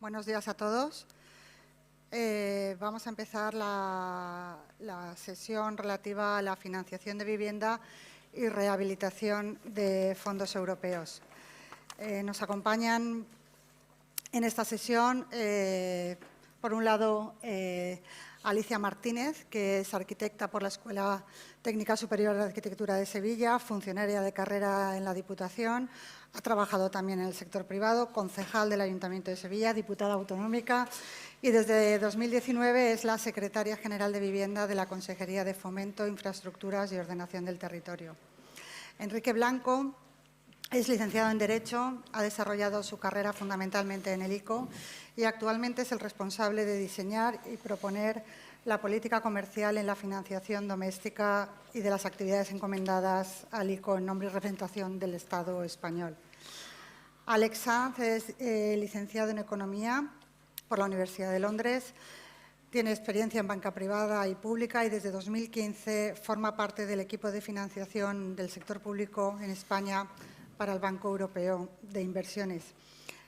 Buenos días a todos. Vamos a empezar la sesión relativa a la financiación de vivienda y rehabilitación de fondos europeos. Nos acompañan en esta sesión, por un lado, Alicia Martínez, que es arquitecta por la Escuela Técnica Superior de Arquitectura de Sevilla, funcionaria de carrera en la Diputación, ha trabajado también en el sector privado, concejal del Ayuntamiento de Sevilla, diputada autonómica y desde 2019 es la secretaria general de Vivienda de la Consejería de Fomento, Infraestructuras y Ordenación del Territorio. Enrique Blanco es licenciado en Derecho, ha desarrollado su carrera fundamentalmente en el ICO y actualmente es el responsable de diseñar y proponer la política comercial en la financiación doméstica y de las actividades encomendadas al ICO en nombre y representación del Estado español. Alex Sanz es licenciado en Economía por la Universidad de Londres, tiene experiencia en banca privada y pública y desde 2015 forma parte del equipo de financiación del sector público en España para el Banco Europeo de Inversiones.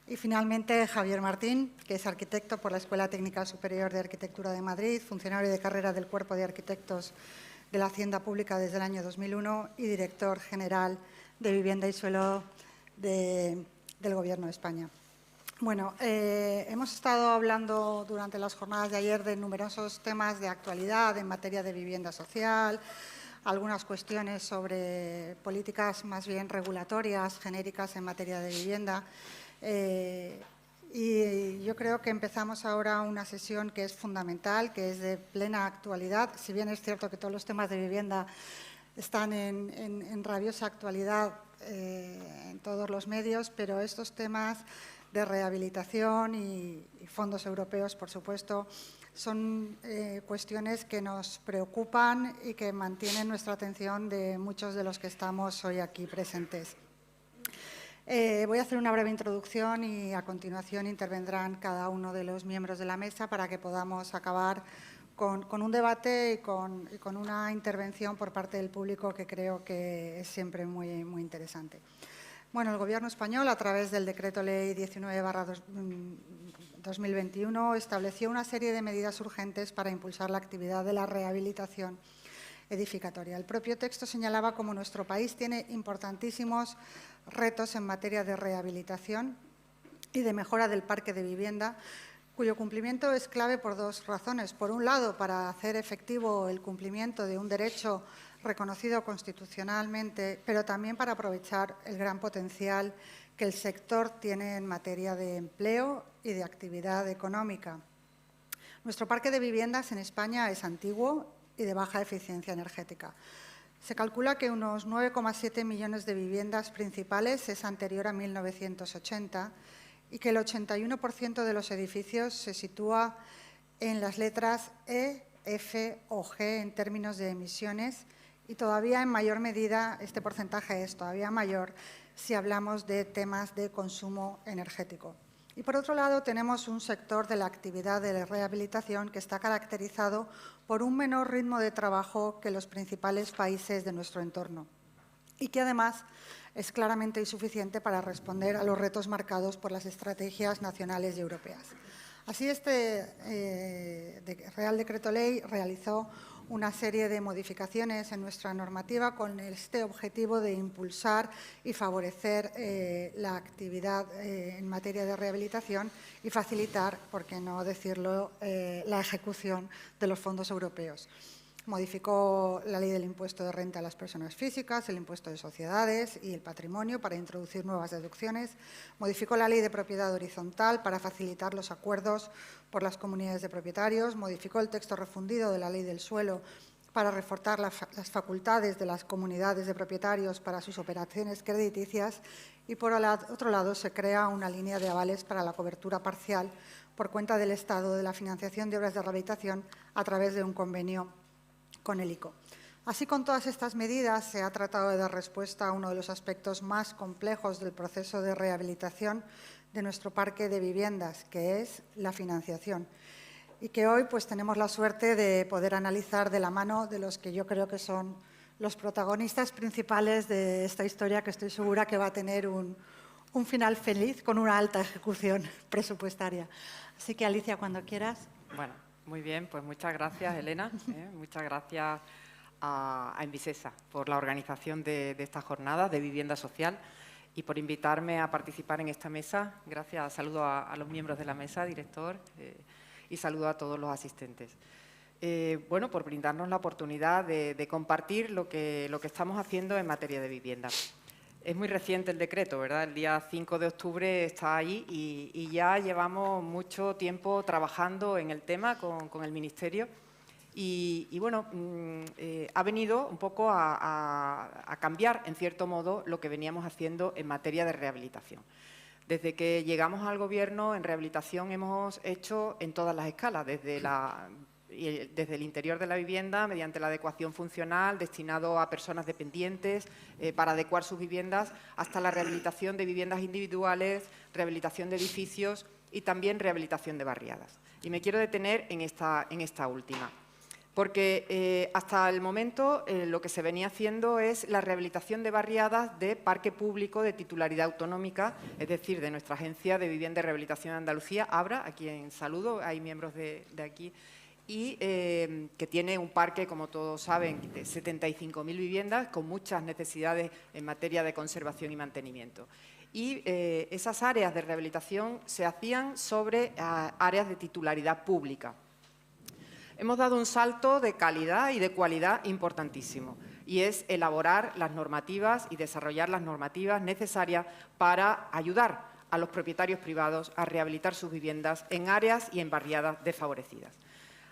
Y finalmente, Javier Martín, que es arquitecto por la Escuela Técnica Superior de Arquitectura de Madrid, funcionario de carrera del Cuerpo de Arquitectos de la Hacienda Pública desde el año 2001 y director general de Vivienda y Suelo del Gobierno de España. Bueno, hemos estado hablando durante las jornadas de ayer de numerosos temas de actualidad en materia de vivienda social, algunas cuestiones sobre políticas más bien regulatorias, genéricas en materia de vivienda. Y yo creo que empezamos ahora una sesión que es fundamental, que es de plena actualidad. Si bien es cierto que todos los temas de vivienda están en rabiosa actualidad en todos los medios, pero estos temas de rehabilitación y fondos europeos, por supuesto, son cuestiones que nos preocupan y que mantienen nuestra atención de muchos de los que estamos hoy aquí presentes. Voy a hacer una breve introducción y a continuación intervendrán cada uno de los miembros de la mesa para que podamos acabar con un debate y con una intervención por parte del público que creo que es siempre muy interesante. Bueno, el Gobierno español, a través del Decreto Ley 19/2021, estableció una serie de medidas urgentes para impulsar la actividad de la rehabilitación edificatoria. El propio texto señalaba cómo nuestro país tiene importantísimos retos en materia de rehabilitación y de mejora del parque de vivienda, cuyo cumplimiento es clave por dos razones. Por un lado, para hacer efectivo el cumplimiento de un derecho reconocido constitucionalmente, pero también para aprovechar el gran potencial que el sector tiene en materia de empleo y de actividad económica. Nuestro parque de viviendas en España es antiguo y de baja eficiencia energética. Se calcula que unos 9,7 millones de viviendas principales es anterior a 1980 y que el 81% de los edificios se sitúa en las letras E, F o G en términos de emisiones y todavía en mayor medida, este porcentaje es todavía mayor si hablamos de temas de consumo energético. Y por otro lado, tenemos un sector de la actividad de rehabilitación que está caracterizado por un menor ritmo de trabajo que los principales países de nuestro entorno y que además es claramente insuficiente para responder a los retos marcados por las estrategias nacionales y europeas. Así, este Real Decreto Ley realizó una serie de modificaciones en nuestra normativa con este objetivo de impulsar y favorecer la actividad en materia de rehabilitación y facilitar, por qué no decirlo, la ejecución de los fondos europeos. Modificó la ley del impuesto de renta a las personas físicas, el impuesto de sociedades y el patrimonio para introducir nuevas deducciones. Modificó la ley de propiedad horizontal para facilitar los acuerdos por las comunidades de propietarios. Modificó el texto refundido de la ley del suelo para reforzar las facultades de las comunidades de propietarios para sus operaciones crediticias. Y por otro lado, se crea una línea de avales para la cobertura parcial por cuenta del Estado de la financiación de obras de rehabilitación a través de un convenio con el ICO. Así, con todas estas medidas, se ha tratado de dar respuesta a uno de los aspectos más complejos del proceso de rehabilitación de nuestro parque de viviendas, que es la financiación, y que hoy pues, tenemos la suerte de poder analizar de la mano de los que yo creo que son los protagonistas principales de esta historia, que estoy segura que va a tener un un final feliz con una alta ejecución presupuestaria. Así que, Alicia, cuando quieras. Bueno, muy bien, pues muchas gracias, Elena. Muchas gracias a Envisesa por la organización de esta jornada de vivienda social y por invitarme a participar en esta mesa. Gracias, saludo a los miembros de la mesa, director, y saludo a todos los asistentes. Bueno, por brindarnos la oportunidad de compartir lo que estamos haciendo en materia de vivienda. Es muy reciente el decreto, ¿verdad? El día 5 de octubre está ahí y ya llevamos mucho tiempo trabajando en el tema con el Ministerio y bueno, ha venido un poco a cambiar, en cierto modo, lo que veníamos haciendo en materia de rehabilitación. Desde que llegamos al Gobierno, en rehabilitación hemos hecho en todas las escalas, desde el interior de la vivienda, mediante la adecuación funcional, destinado a personas dependientes, para adecuar sus viviendas, hasta la rehabilitación de viviendas individuales, rehabilitación de edificios y también rehabilitación de barriadas. Y me quiero detener en esta última, porque hasta el momento lo que se venía haciendo es la rehabilitación de barriadas de parque público de titularidad autonómica, es decir, de nuestra Agencia de Vivienda y Rehabilitación de Andalucía, ABRA, a quien saludo, hay miembros de aquí, y que tiene un parque, como todos saben, de 75.000 viviendas con muchas necesidades en materia de conservación y mantenimiento. Y esas áreas de rehabilitación se hacían sobre áreas de titularidad pública. Hemos dado un salto de calidad y de cualidad importantísimo, y es elaborar las normativas y desarrollar las normativas necesarias para ayudar a los propietarios privados a rehabilitar sus viviendas en áreas y en barriadas desfavorecidas.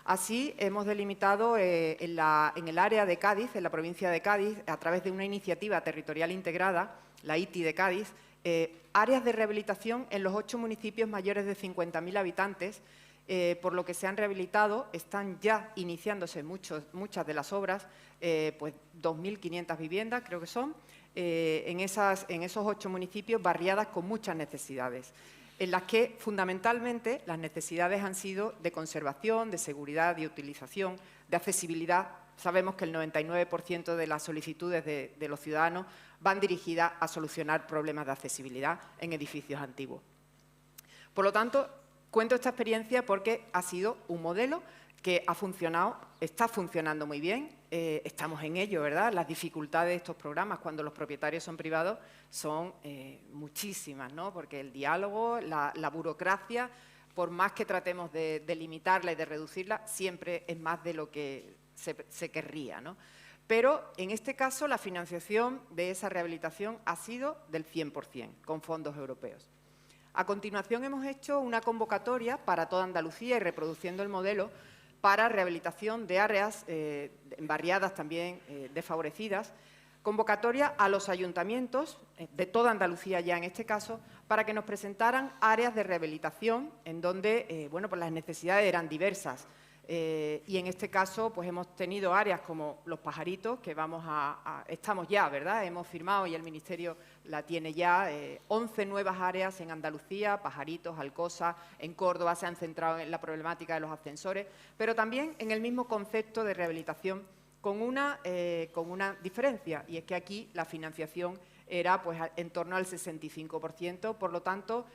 Así, hemos delimitado en el área de Cádiz, en la provincia de Cádiz, a través de una iniciativa territorial integrada, la ITI de Cádiz, áreas de rehabilitación en los 8 municipios mayores de 50.000 habitantes, por lo que se han rehabilitado, están ya iniciándose muchas de las obras, pues 2.500 viviendas creo que son, en esos 8 municipios barriadas con muchas necesidades, en las que fundamentalmente las necesidades han sido de conservación, de seguridad, de utilización, de accesibilidad. Sabemos que el 99% de las solicitudes de los ciudadanos van dirigidas a solucionar problemas de accesibilidad en edificios antiguos. Por lo tanto, cuento esta experiencia porque ha sido un modelo que ha funcionado, está funcionando muy bien, estamos en ello, ¿verdad? Las dificultades de estos programas cuando los propietarios son privados son muchísimas, ¿no? Porque el diálogo, la burocracia, por más que tratemos de limitarla y de reducirla, siempre es más de lo que se querría, ¿no? Pero en este caso la financiación de esa rehabilitación ha sido del 100%, con fondos europeos. A continuación hemos hecho una convocatoria para toda Andalucía y reproduciendo el modelo para rehabilitación de áreas barriadas también desfavorecidas, convocatoria a los ayuntamientos de toda Andalucía ya en este caso, para que nos presentaran áreas de rehabilitación en donde bueno, pues las necesidades eran diversas. Y en este caso pues hemos tenido áreas como Los Pajaritos, que estamos ya, ¿verdad? Hemos firmado y el Ministerio la tiene ya, 11 nuevas áreas en Andalucía, Pajaritos, Alcosa, en Córdoba se han centrado en la problemática de los ascensores, pero también en el mismo concepto de rehabilitación con una diferencia, y es que aquí la financiación era pues en torno al 65%, por lo tanto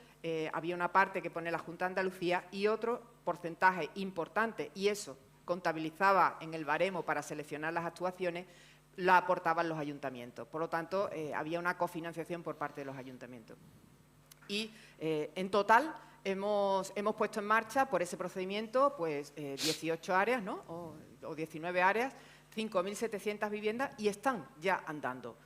había una parte que pone la Junta de Andalucía y otro porcentaje importante, y eso contabilizaba en el baremo para seleccionar las actuaciones, la aportaban los ayuntamientos. Por lo tanto, había una cofinanciación por parte de los ayuntamientos. Y en total hemos puesto en marcha por ese procedimiento pues 18 áreas, ¿no? o 19 áreas, 5.700 viviendas y están ya andando.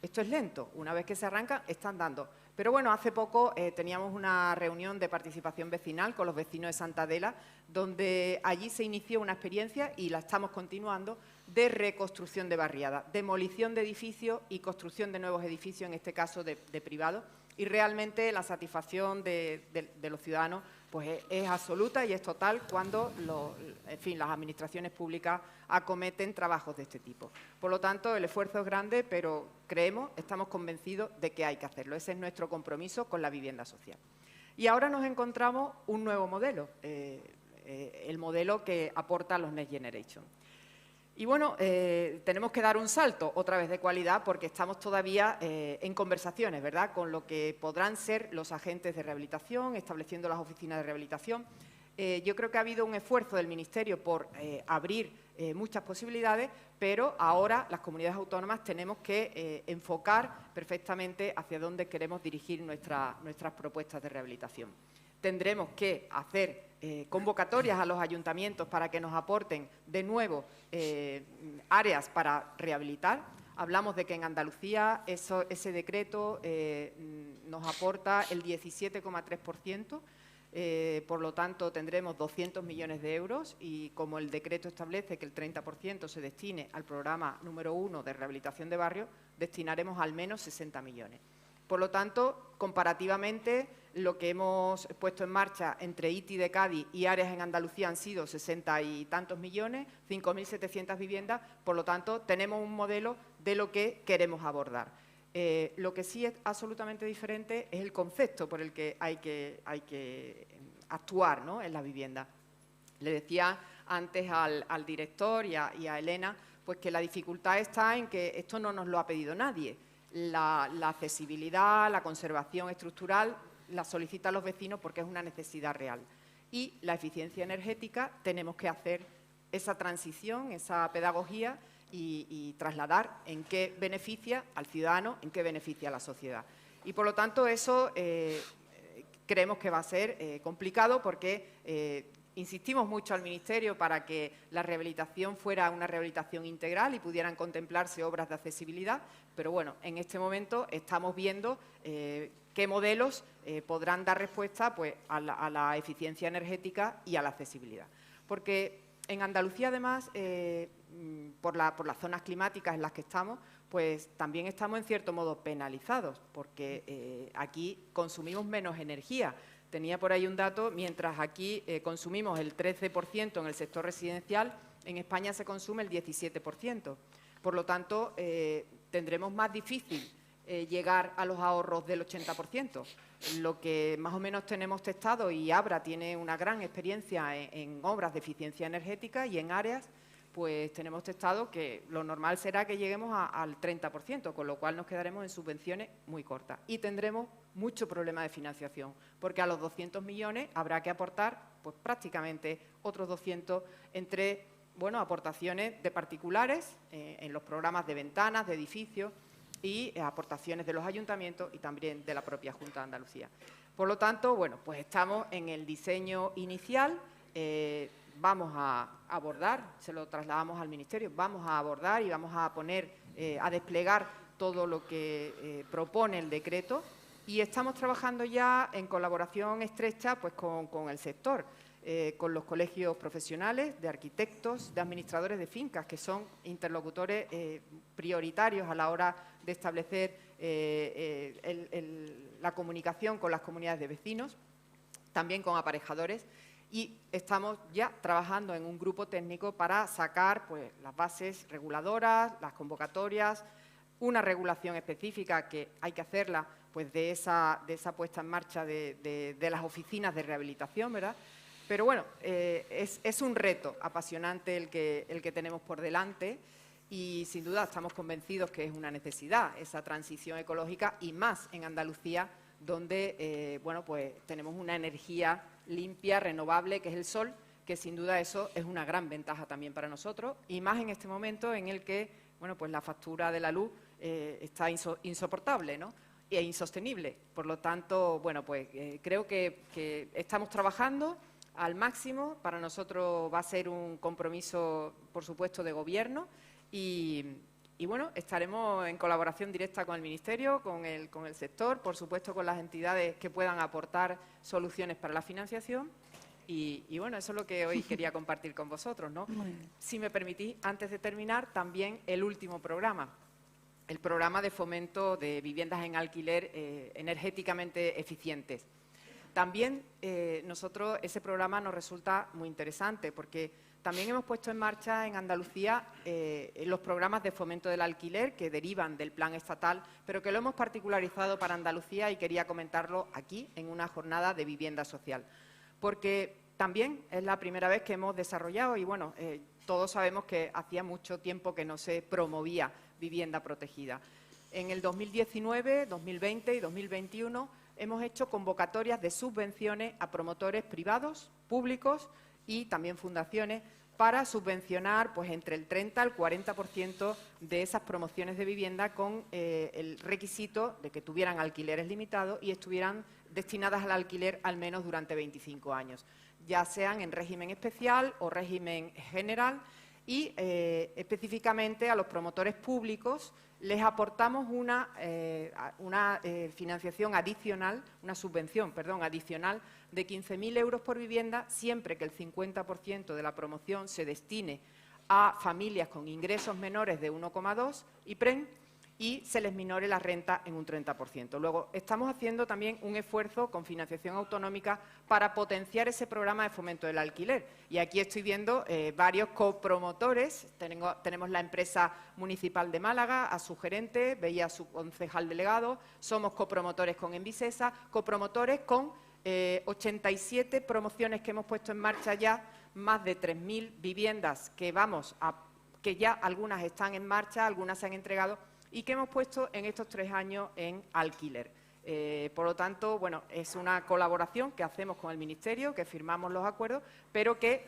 Esto es lento, una vez que se arranca, están dando. Pero bueno, hace poco teníamos una reunión de participación vecinal con los vecinos de Santa Adela, donde allí se inició una experiencia, y la estamos continuando, de reconstrucción de barriadas, demolición de edificios y construcción de nuevos edificios, en este caso de privados. Y realmente la satisfacción de los ciudadanos pues es absoluta y es total cuando en fin, las administraciones públicas acometen trabajos de este tipo. Por lo tanto, el esfuerzo es grande, pero estamos convencidos de que hay que hacerlo. Ese es nuestro compromiso con la vivienda social. Y ahora nos encontramos un nuevo modelo, el modelo que aporta los Next Generation. Y bueno, tenemos que dar un salto otra vez de cualidad porque estamos todavía en conversaciones, ¿verdad?, con lo que podrán ser los agentes de rehabilitación, estableciendo las oficinas de rehabilitación. Yo creo que ha habido un esfuerzo del Ministerio por abrir muchas posibilidades, pero ahora las comunidades autónomas tenemos que enfocar perfectamente hacia dónde queremos dirigir nuestras propuestas de rehabilitación. Tendremos que hacer convocatorias a los ayuntamientos para que nos aporten de nuevo áreas para rehabilitar. Hablamos de que en Andalucía ese decreto nos aporta el 17,3%. Por lo tanto, tendremos 200 millones de euros y como el decreto establece que el 30% se destine al programa número 1 de rehabilitación de barrios, destinaremos al menos 60 millones. Por lo tanto, comparativamente, lo que hemos puesto en marcha entre ITI de Cádiz y áreas en Andalucía han sido 60 y tantos millones, 5.700 viviendas. Por lo tanto, tenemos un modelo de lo que queremos abordar. Lo que sí es absolutamente diferente es el concepto por el que hay que actuar, ¿no?, en la vivienda. Le decía antes al director y a Elena pues que la dificultad está en que esto no nos lo ha pedido nadie. La accesibilidad, la conservación estructural la solicitan los vecinos porque es una necesidad real. Y la eficiencia energética tenemos que hacer esa transición, esa pedagogía y trasladar en qué beneficia al ciudadano, en qué beneficia a la sociedad. Y, por lo tanto, eso creemos que va a ser complicado porque insistimos mucho al Ministerio para que la rehabilitación fuera una rehabilitación integral y pudieran contemplarse obras de accesibilidad, pero bueno, en este momento estamos viendo qué modelos podrán dar respuesta pues, a la eficiencia energética y a la accesibilidad. Porque en Andalucía, además, por las zonas climáticas en las que estamos, pues también estamos en cierto modo penalizados, porque aquí consumimos menos energía. Tenía por ahí un dato, mientras aquí consumimos el 13% en el sector residencial, en España se consume el 17%. Por lo tanto, tendremos más difícil llegar a los ahorros del 80%. Lo que más o menos tenemos testado, y Abra tiene una gran experiencia en obras de eficiencia energética y en áreas, pues tenemos testado que lo normal será que lleguemos al 30%, con lo cual nos quedaremos en subvenciones muy cortas y tendremos mucho problema de financiación, porque a los 200 millones habrá que aportar pues, prácticamente otros 200 entre aportaciones de particulares en los programas de ventanas, de edificios y aportaciones de los ayuntamientos y también de la propia Junta de Andalucía. Por lo tanto, pues estamos en el diseño inicial. Vamos a abordar, se lo trasladamos al Ministerio, vamos a abordar y vamos a poner, a desplegar todo lo que propone el decreto y estamos trabajando ya en colaboración estrecha pues, con el sector, con los colegios profesionales, de arquitectos, de administradores de fincas, que son interlocutores prioritarios a la hora de establecer la comunicación con las comunidades de vecinos, también con aparejadores. Y estamos ya trabajando en un grupo técnico para sacar pues, las bases reguladoras, las convocatorias, una regulación específica que hay que hacerla pues, de esa puesta en marcha de las oficinas de rehabilitación, ¿verdad? Pero bueno, es un reto apasionante el que tenemos por delante y sin duda estamos convencidos que es una necesidad esa transición ecológica y más en Andalucía, donde pues tenemos una energía limpia, renovable, que es el sol, que sin duda eso es una gran ventaja también para nosotros y más en este momento en el que pues la factura de la luz está insoportable, ¿no? E insostenible. Por lo tanto, pues creo que estamos trabajando al máximo. Para nosotros va a ser un compromiso, por supuesto, de gobierno y estaremos en colaboración directa con el Ministerio, con el sector, por supuesto con las entidades que puedan aportar soluciones para la financiación y eso es lo que hoy quería compartir con vosotros, ¿no? Si me permitís, antes de terminar, también el último programa, el programa de fomento de viviendas en alquiler energéticamente eficientes. También nosotros ese programa nos resulta muy interesante porque también hemos puesto en marcha en Andalucía los programas de fomento del alquiler que derivan del plan estatal, pero que lo hemos particularizado para Andalucía y quería comentarlo aquí en una jornada de vivienda social. Porque también es la primera vez que hemos desarrollado y todos sabemos que hacía mucho tiempo que no se promovía vivienda protegida. En el 2019, 2020 y 2021 hemos hecho convocatorias de subvenciones a promotores privados, públicos y también fundaciones para subvencionar pues, entre el 30 al 40% de esas promociones de vivienda con el requisito de que tuvieran alquileres limitados y estuvieran destinadas al alquiler al menos durante 25 años, ya sean en régimen especial o régimen general, y específicamente a los promotores públicos les aportamos una financiación adicional, una subvención, perdón, adicional de 15.000 euros por vivienda, siempre que el 50% de la promoción se destine a familias con ingresos menores de 1,2 IPREN y se les minore la renta en un 30%. Luego, estamos haciendo también un esfuerzo con financiación autonómica para potenciar ese programa de fomento del alquiler. Y aquí estoy viendo varios copromotores. Tenemos la empresa municipal de Málaga, a su gerente, veía a su concejal delegado, somos copromotores con Envisesa, copromotores con 87 promociones que hemos puesto en marcha ya, más de 3.000 viviendas que ya algunas están en marcha, algunas se han entregado, y que hemos puesto en estos 3 años en alquiler. Por lo tanto, bueno, es una colaboración que hacemos con el Ministerio, que firmamos los acuerdos, pero que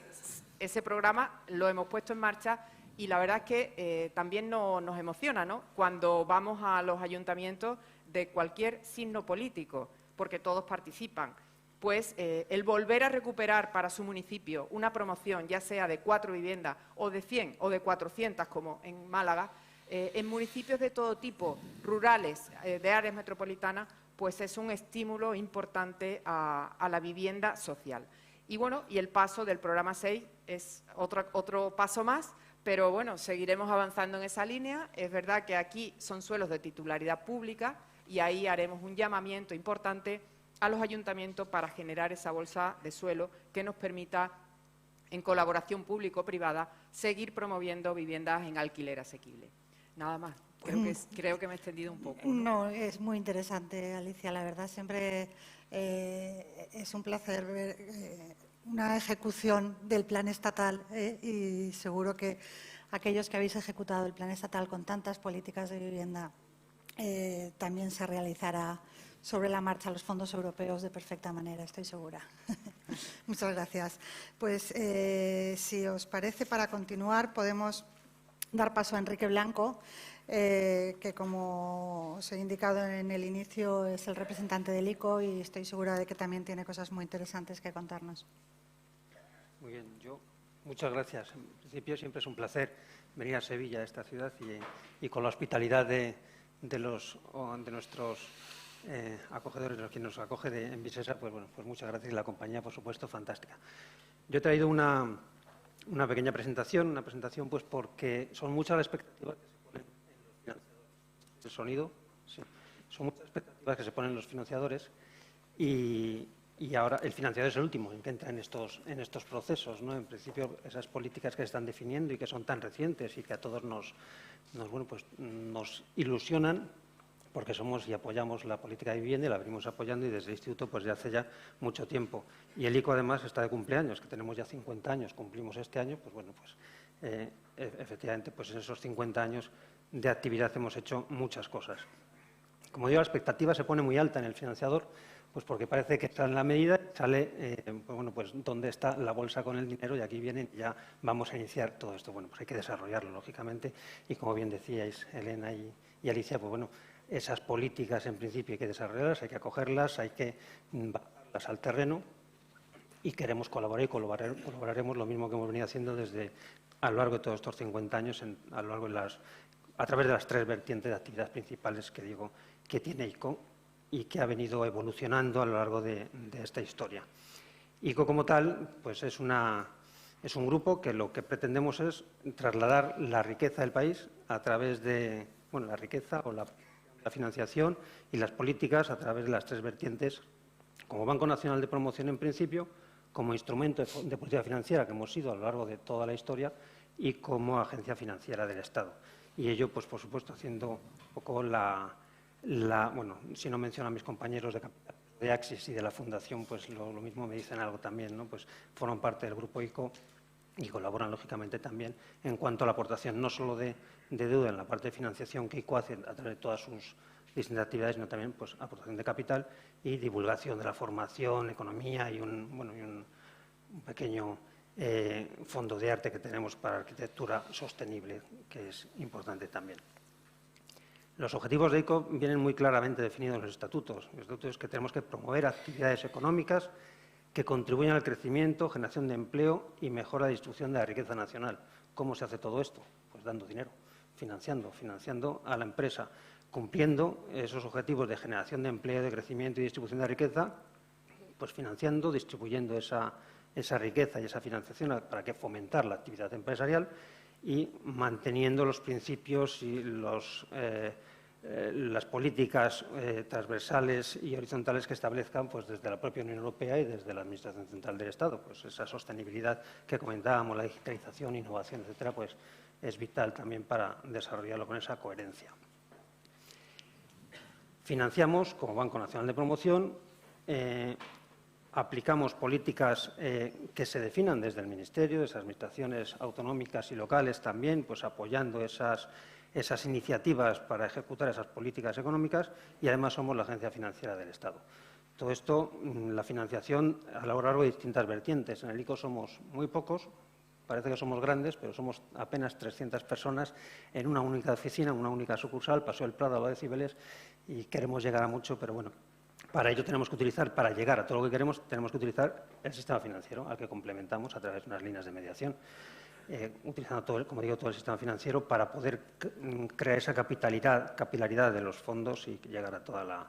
ese programa lo hemos puesto en marcha y la verdad es que también nos emociona, ¿no?, cuando vamos a los ayuntamientos de cualquier signo político, porque todos participan, pues el volver a recuperar para su municipio una promoción, ya sea de 4 viviendas o de 100 o de 400, como en Málaga, en municipios de todo tipo, rurales, de áreas metropolitanas, pues es un estímulo importante a la vivienda social. Y bueno, y el paso del programa 6 es otro paso más, pero bueno, seguiremos avanzando en esa línea. Es verdad que aquí son suelos de titularidad pública y ahí haremos un llamamiento importante a los ayuntamientos para generar esa bolsa de suelo que nos permita, en colaboración público-privada, seguir promoviendo viviendas en alquiler asequible. Nada más. Creo que me he extendido un poco. No, es muy interesante, Alicia. La verdad, siempre es un placer ver una ejecución del plan estatal y seguro que aquellos que habéis ejecutado el plan estatal con tantas políticas de vivienda también se realizará sobre la marcha los fondos europeos de perfecta manera, estoy segura. Muchas gracias. Pues, si os parece, para continuar, podemos dar paso a Enrique Blanco, que, como os he indicado en el inicio, es el representante del ICO y estoy segura de que también tiene cosas muy interesantes que contarnos. Muy bien, muchas gracias. En principio siempre es un placer venir a Sevilla, a esta ciudad, y con la hospitalidad de nuestros acogedores, de los que nos acoge de Envisesa, pues bueno, pues muchas gracias, y la compañía, por supuesto, fantástica. Yo he traído una pequeña presentación, pues porque son muchas las expectativas que se ponen en los financiadores. El sonido, sí. Son muchas expectativas que se ponen en los financiadores y ahora el financiador es el último en que entra en estos procesos, ¿no? En principio, esas políticas que se están definiendo y que son tan recientes y que a todos nos ilusionan, porque somos y apoyamos la política de vivienda y la venimos apoyando, y desde el Instituto pues ya hace ya mucho tiempo. Y el ICO además está de cumpleaños, que tenemos ya 50 años, cumplimos este año, pues bueno, pues efectivamente pues en esos 50 años de actividad hemos hecho muchas cosas. Como digo, la expectativa se pone muy alta en el financiador, pues porque parece que está en la medida, sale, pues bueno, pues dónde está la bolsa con el dinero, y aquí vienen y ya vamos a iniciar todo esto. Bueno, pues hay que desarrollarlo, lógicamente, y como bien decíais, Elena y Alicia, pues bueno, esas políticas en principio hay que desarrollarlas, hay que acogerlas, hay que bajarlas al terreno, y queremos colaborar y colaboraremos lo mismo que hemos venido haciendo a lo largo de todos estos 50 años, a través de las 3 vertientes de actividades principales que digo que tiene ICO y que ha venido evolucionando a lo largo de esta historia. ICO, como tal, pues es un grupo que lo que pretendemos es trasladar la riqueza del país a través de, bueno, la riqueza o la financiación y las políticas a través de las 3 vertientes, como Banco Nacional de Promoción en principio, como instrumento de política financiera que hemos sido a lo largo de toda la historia, y como agencia financiera del Estado. Y ello, pues por supuesto, haciendo un poco bueno, si no menciono a mis compañeros de Axis y de la Fundación, pues lo mismo me dicen algo también, ¿no? Pues forman parte del grupo ICO y colaboran, lógicamente, también en cuanto a la aportación no solo de deuda en la parte de financiación que ICO hace a través de todas sus distintas actividades, sino también pues, aportación de capital y divulgación de la formación, economía y un pequeño fondo de arte que tenemos para arquitectura sostenible, que es importante también. Los objetivos de ICO vienen muy claramente definidos en los estatutos. Los estatutos es que tenemos que promover actividades económicas que contribuyan al crecimiento, generación de empleo y mejora de distribución de la riqueza nacional. ¿Cómo se hace todo esto? Pues dando dinero, financiando a la empresa, cumpliendo esos objetivos de generación de empleo, de crecimiento y distribución de la riqueza, pues financiando, distribuyendo esa riqueza y esa financiación para que fomentar la actividad empresarial y manteniendo los principios y las políticas transversales y horizontales que establezcan pues, desde la propia Unión Europea y desde la Administración Central del Estado. Pues esa sostenibilidad que comentábamos, la digitalización, innovación, etcétera, pues es vital también para desarrollarlo con esa coherencia. Financiamos como Banco Nacional de Promoción, aplicamos políticas que se definan desde el Ministerio, de esas administraciones autonómicas y locales también, pues apoyando esas iniciativas para ejecutar esas políticas económicas y además somos la agencia financiera del Estado. Todo esto, la financiación a lo largo de distintas vertientes. En el ICO somos muy pocos, parece que somos grandes, pero somos apenas 300 personas en una única oficina, en una única sucursal, Paseo del Prado, Alba de Cibeles, y queremos llegar a mucho, pero bueno, para ello tenemos que utilizar, para llegar a todo lo que queremos, tenemos que utilizar el sistema financiero, al que complementamos a través de unas líneas de mediación. Utilizando todo, como digo, todo el sistema financiero para poder crear esa capilaridad de los fondos y llegar a todas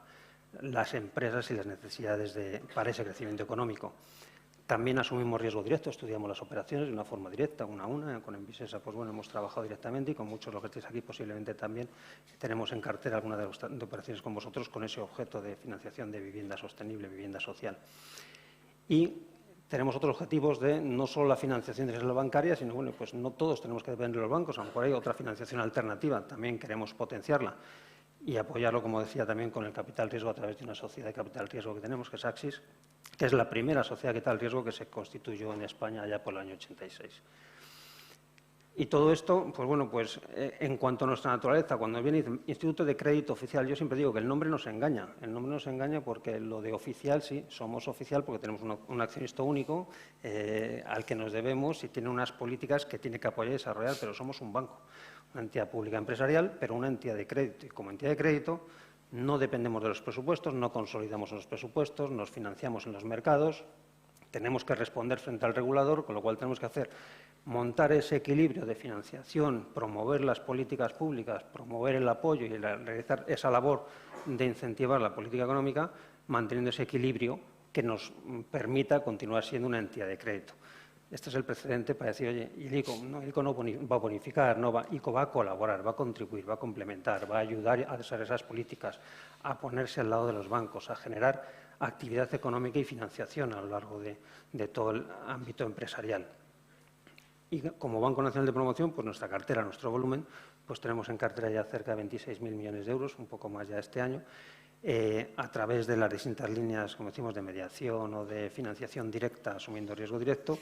las empresas y las necesidades para ese crecimiento económico. También asumimos riesgo directo, estudiamos las operaciones de una forma directa, una a una. Con Envisesa, pues bueno, hemos trabajado directamente y con muchos de los que estáis aquí posiblemente también tenemos en cartera alguna de operaciones con vosotros con ese objeto de financiación de vivienda sostenible, vivienda social. Y tenemos otros objetivos de no solo la financiación de la bancaria, sino, bueno, pues no todos tenemos que depender de los bancos, a lo mejor hay otra financiación alternativa, también queremos potenciarla y apoyarlo, como decía, también con el capital riesgo a través de una sociedad de capital riesgo que tenemos, que es Axis, que es la primera sociedad de capital riesgo que se constituyó en España ya por el año 86. Y todo esto, pues bueno, pues en cuanto a nuestra naturaleza, cuando viene Instituto de Crédito Oficial, yo siempre digo que el nombre nos engaña. El nombre nos engaña porque lo de oficial, sí, somos oficial porque tenemos un accionista único al que nos debemos y tiene unas políticas que tiene que apoyar y desarrollar, pero somos un banco, una entidad pública empresarial, pero una entidad de crédito. Y como entidad de crédito no dependemos de los presupuestos, no consolidamos los presupuestos, nos financiamos en los mercados, tenemos que responder frente al regulador, con lo cual tenemos que montar ese equilibrio de financiación, promover las políticas públicas, promover el apoyo y realizar esa labor de incentivar la política económica, manteniendo ese equilibrio que nos permita continuar siendo una entidad de crédito. Este es el precedente para decir, oye, y el ICO no va a bonificar, ICO va a colaborar, va a contribuir, va a complementar, va a ayudar a desarrollar esas políticas, a ponerse al lado de los bancos, a generar actividad económica y financiación a lo largo de todo el ámbito empresarial. Y como Banco Nacional de Promoción, pues nuestra cartera, nuestro volumen, pues tenemos en cartera ya cerca de 26.000 millones de euros, un poco más ya este año, a través de las distintas líneas, como decimos, de mediación o de financiación directa, asumiendo riesgo directo,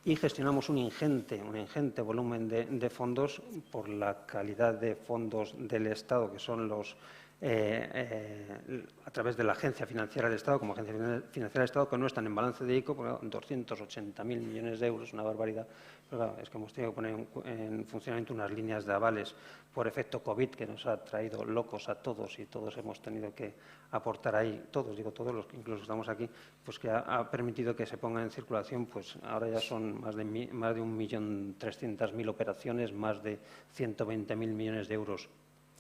y gestionamos un ingente volumen de fondos por la calidad de fondos del Estado, que son los a través de la Agencia Financiera del Estado, como Agencia Financiera del Estado, que no están en balance de ICO, 280.000 millones de euros, una barbaridad. Pero claro, es que hemos tenido que poner en funcionamiento unas líneas de avales por efecto COVID que nos ha traído locos a todos y todos hemos tenido que aportar ahí, todos, digo todos los que incluso estamos aquí, pues que ha permitido que se pongan en circulación, pues ahora ya son más de 1.300.000 operaciones, más de 120.000 millones de euros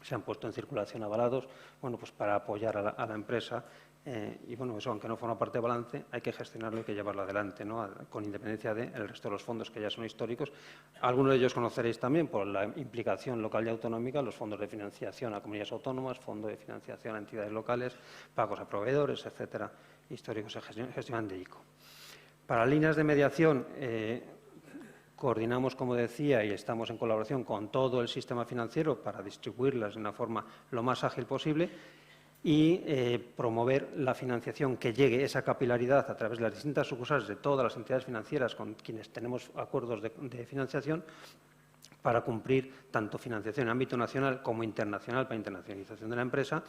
se han puesto en circulación avalados, bueno, pues para apoyar a la empresa y bueno, eso aunque no forma parte de balance, hay que gestionarlo y hay que llevarlo adelante, ¿no? Con independencia del resto de los fondos que ya son históricos. Algunos de ellos conoceréis también por la implicación local y autonómica, los fondos de financiación a comunidades autónomas, fondo de financiación a entidades locales, pagos a proveedores, etcétera, históricos se gestionan de ICO. Para líneas de mediación, coordinamos, como decía, y estamos en colaboración con todo el sistema financiero para distribuirlas de una forma lo más ágil posible y promover la financiación que llegue, esa capilaridad a través de las distintas sucursales de todas las entidades financieras con quienes tenemos acuerdos de financiación para cumplir tanto financiación en ámbito nacional como internacional para internacionalización de la empresa,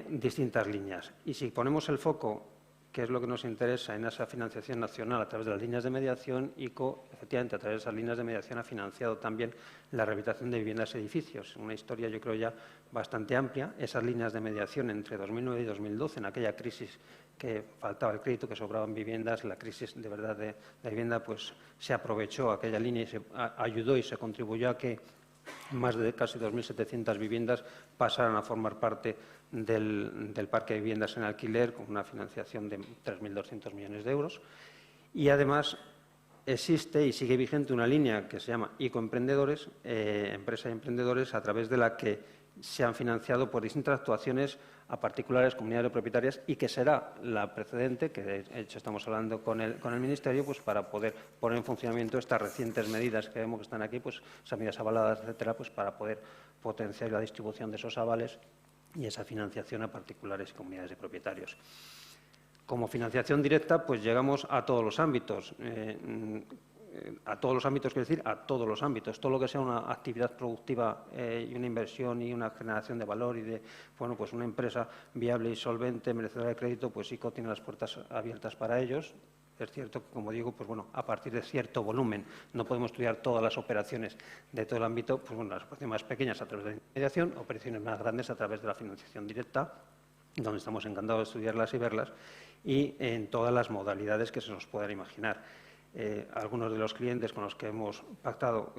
distintas líneas. Y si ponemos el foco, que es lo que nos interesa, en esa financiación nacional a través de las líneas de mediación, ICO, efectivamente, a través de esas líneas de mediación ha financiado también la rehabilitación de viviendas y edificios. Una historia, yo creo, ya bastante amplia. Esas líneas de mediación entre 2009 y 2012, en aquella crisis que faltaba el crédito, que sobraban viviendas, la crisis de verdad de la vivienda, pues se aprovechó aquella línea y se ayudó y se contribuyó a que más de casi 2.700 viviendas pasaran a formar parte del parque de viviendas en alquiler con una financiación de 3.200 millones de euros. Y además existe y sigue vigente una línea que se llama ICO-Emprendedores, Empresa y Emprendedores, a través de la que se han financiado por distintas actuaciones a particulares, comunidades de propietarias, y que será la precedente, que de hecho estamos hablando con el Ministerio, pues para poder poner en funcionamiento estas recientes medidas que vemos que están aquí, pues esas medidas avaladas, etcétera, pues para poder potenciar la distribución de esos avales y esa financiación a particulares y comunidades de propietarios. Como financiación directa, pues llegamos a todos los ámbitos. A todos los ámbitos, quiero decir, a todos los ámbitos. Todo lo que sea una actividad productiva y una inversión y una generación de valor y de, bueno, pues una empresa viable y solvente, merecedora de crédito, pues ICO tiene las puertas abiertas para ellos. Es cierto que, como digo, pues bueno, a partir de cierto volumen no podemos estudiar todas las operaciones de todo el ámbito, pues bueno, las operaciones más pequeñas a través de la intermediación, operaciones más grandes a través de la financiación directa, donde estamos encantados de estudiarlas y verlas, y en todas las modalidades que se nos puedan imaginar. Algunos de los clientes con los que hemos pactado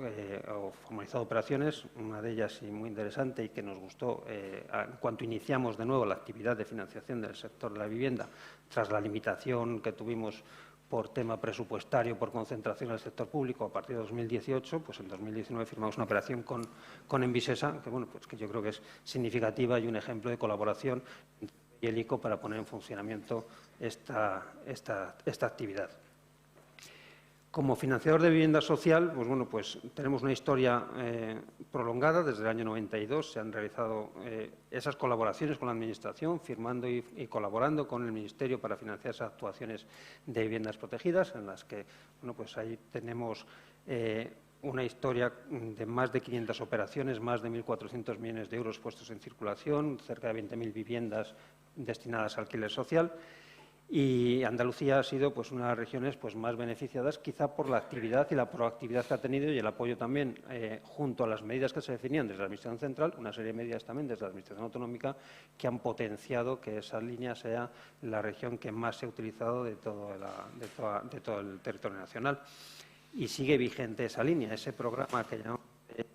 o formalizado operaciones, una de ellas y muy interesante y que nos gustó en cuanto iniciamos de nuevo la actividad de financiación del sector de la vivienda, tras la limitación que tuvimos por tema presupuestario, por concentración en el sector público a partir de 2018, pues en 2019 firmamos una operación con Envisesa, que, bueno, pues que yo creo que es significativa y un ejemplo de colaboración y el ICO para poner en funcionamiento esta actividad. Como financiador de vivienda social, pues bueno, pues tenemos una historia prolongada. Desde el año 92 se han realizado esas colaboraciones con la Administración, firmando y colaborando con el Ministerio para financiar esas actuaciones de viviendas protegidas, en las que, bueno, pues ahí tenemos una historia de más de 500 operaciones, más de 1.400 millones de euros puestos en circulación, cerca de 20.000 viviendas destinadas al alquiler social. Y Andalucía ha sido pues, una de las regiones pues, más beneficiadas, quizá por la actividad y la proactividad que ha tenido y el apoyo también, junto a las medidas que se definían desde la Administración Central, una serie de medidas también desde la Administración Autonómica que han potenciado que esa línea sea la región que más se ha utilizado de todo el territorio nacional. Y sigue vigente esa línea, ese programa que llamamos de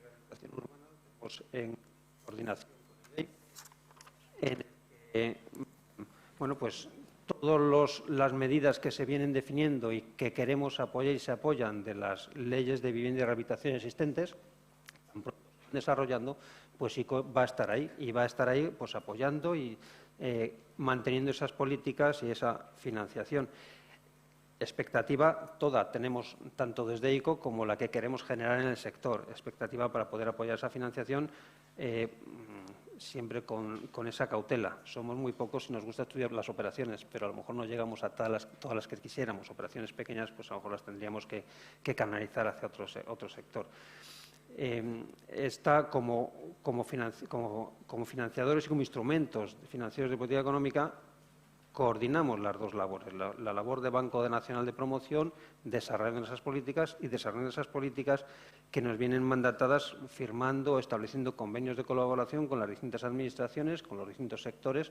rehabilitación urbana, pues, en coordinación con el DEI, bueno, pues todas las medidas que se vienen definiendo y que queremos apoyar y se apoyan de las leyes de vivienda y rehabilitación existentes, desarrollando, pues ICO va a estar ahí y va a estar ahí pues apoyando y manteniendo esas políticas y esa financiación. Expectativa toda tenemos tanto desde ICO como la que queremos generar en el sector. Expectativa para poder apoyar esa financiación siempre con esa cautela. Somos muy pocos y nos gusta estudiar las operaciones, pero a lo mejor no llegamos a todas las que quisiéramos. Operaciones pequeñas, pues a lo mejor las tendríamos que canalizar hacia otro sector. Está como financiadores y como instrumentos financieros de política económica, coordinamos las dos labores, la labor de Banco Nacional de Promoción, desarrollando esas políticas y desarrollando esas políticas que nos vienen mandatadas firmando, estableciendo convenios de colaboración con las distintas administraciones, con los distintos sectores.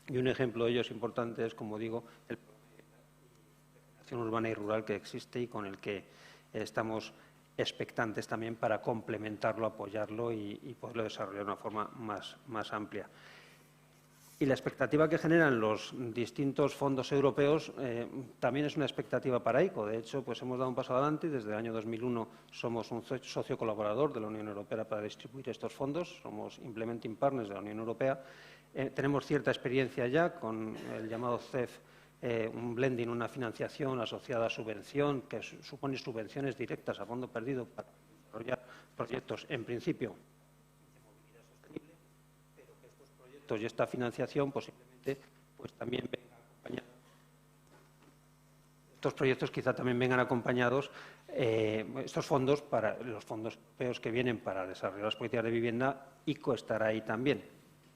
Y un ejemplo de ello es importante, es, como digo, el plan urbana y rural que existe y con el que estamos expectantes también para complementarlo, apoyarlo y poderlo desarrollar de una forma más amplia. Y la expectativa que generan los distintos fondos europeos también es una expectativa para ICO. De hecho, pues hemos dado un paso adelante y desde el año 2001 somos un socio colaborador de la Unión Europea para distribuir estos fondos. Somos Implementing Partners de la Unión Europea. Tenemos cierta experiencia ya con el llamado CEF, un blending, una financiación asociada a subvención, que supone subvenciones directas a fondo perdido para desarrollar proyectos, en principio, de movilidad sostenible, pero que estos proyectos proyectos y esta financiación posiblemente pues también vengan acompañados. Estos proyectos quizá también vengan acompañados, estos fondos, para los fondos europeos que vienen para desarrollar las políticas de vivienda, ICO estará ahí también.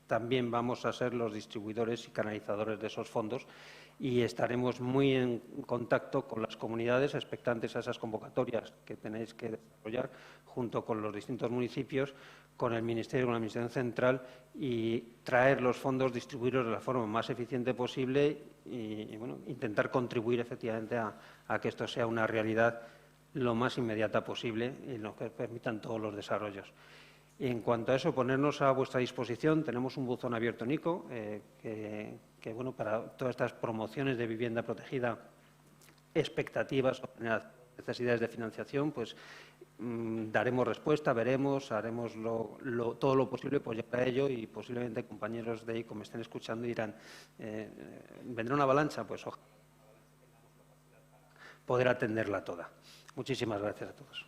También vamos a ser los distribuidores y canalizadores de esos fondos y estaremos muy en contacto con las comunidades, expectantes a esas convocatorias que tenéis que desarrollar junto con los distintos municipios, con el Ministerio, con la Administración Central y traer los fondos, distribuirlos de la forma más eficiente posible y bueno, intentar contribuir efectivamente a que esto sea una realidad lo más inmediata posible y lo que permitan todos los desarrollos. En cuanto a eso, ponernos a vuestra disposición, tenemos un buzón abierto en ICO, que bueno, para todas estas promociones de vivienda protegida, expectativas o necesidades de financiación, pues daremos respuesta, veremos, haremos todo lo posible por llegar a ello y posiblemente compañeros de ICO me estén escuchando y dirán, ¿vendrá una avalancha? Pues ojalá poder atenderla toda. Muchísimas gracias a todos.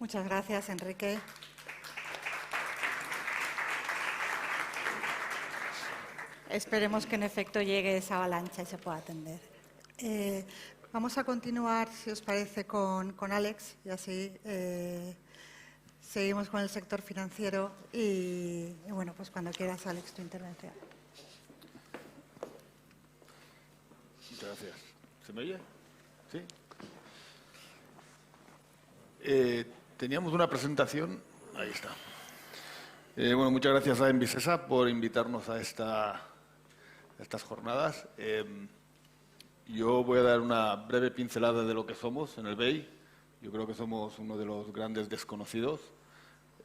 Muchas gracias, Enrique. Esperemos que en efecto llegue esa avalancha y se pueda atender. Vamos a continuar, si os parece, con Alex y así seguimos con el sector financiero y bueno, pues cuando quieras, Alex, tu intervención. Muchas gracias. ¿Se me oye? ¿Sí? Teníamos una presentación. Ahí está. Bueno, muchas gracias a Envisesa por invitarnos a estas jornadas. Yo voy a dar una breve pincelada de lo que somos en el BEI. Yo creo que somos uno de los grandes desconocidos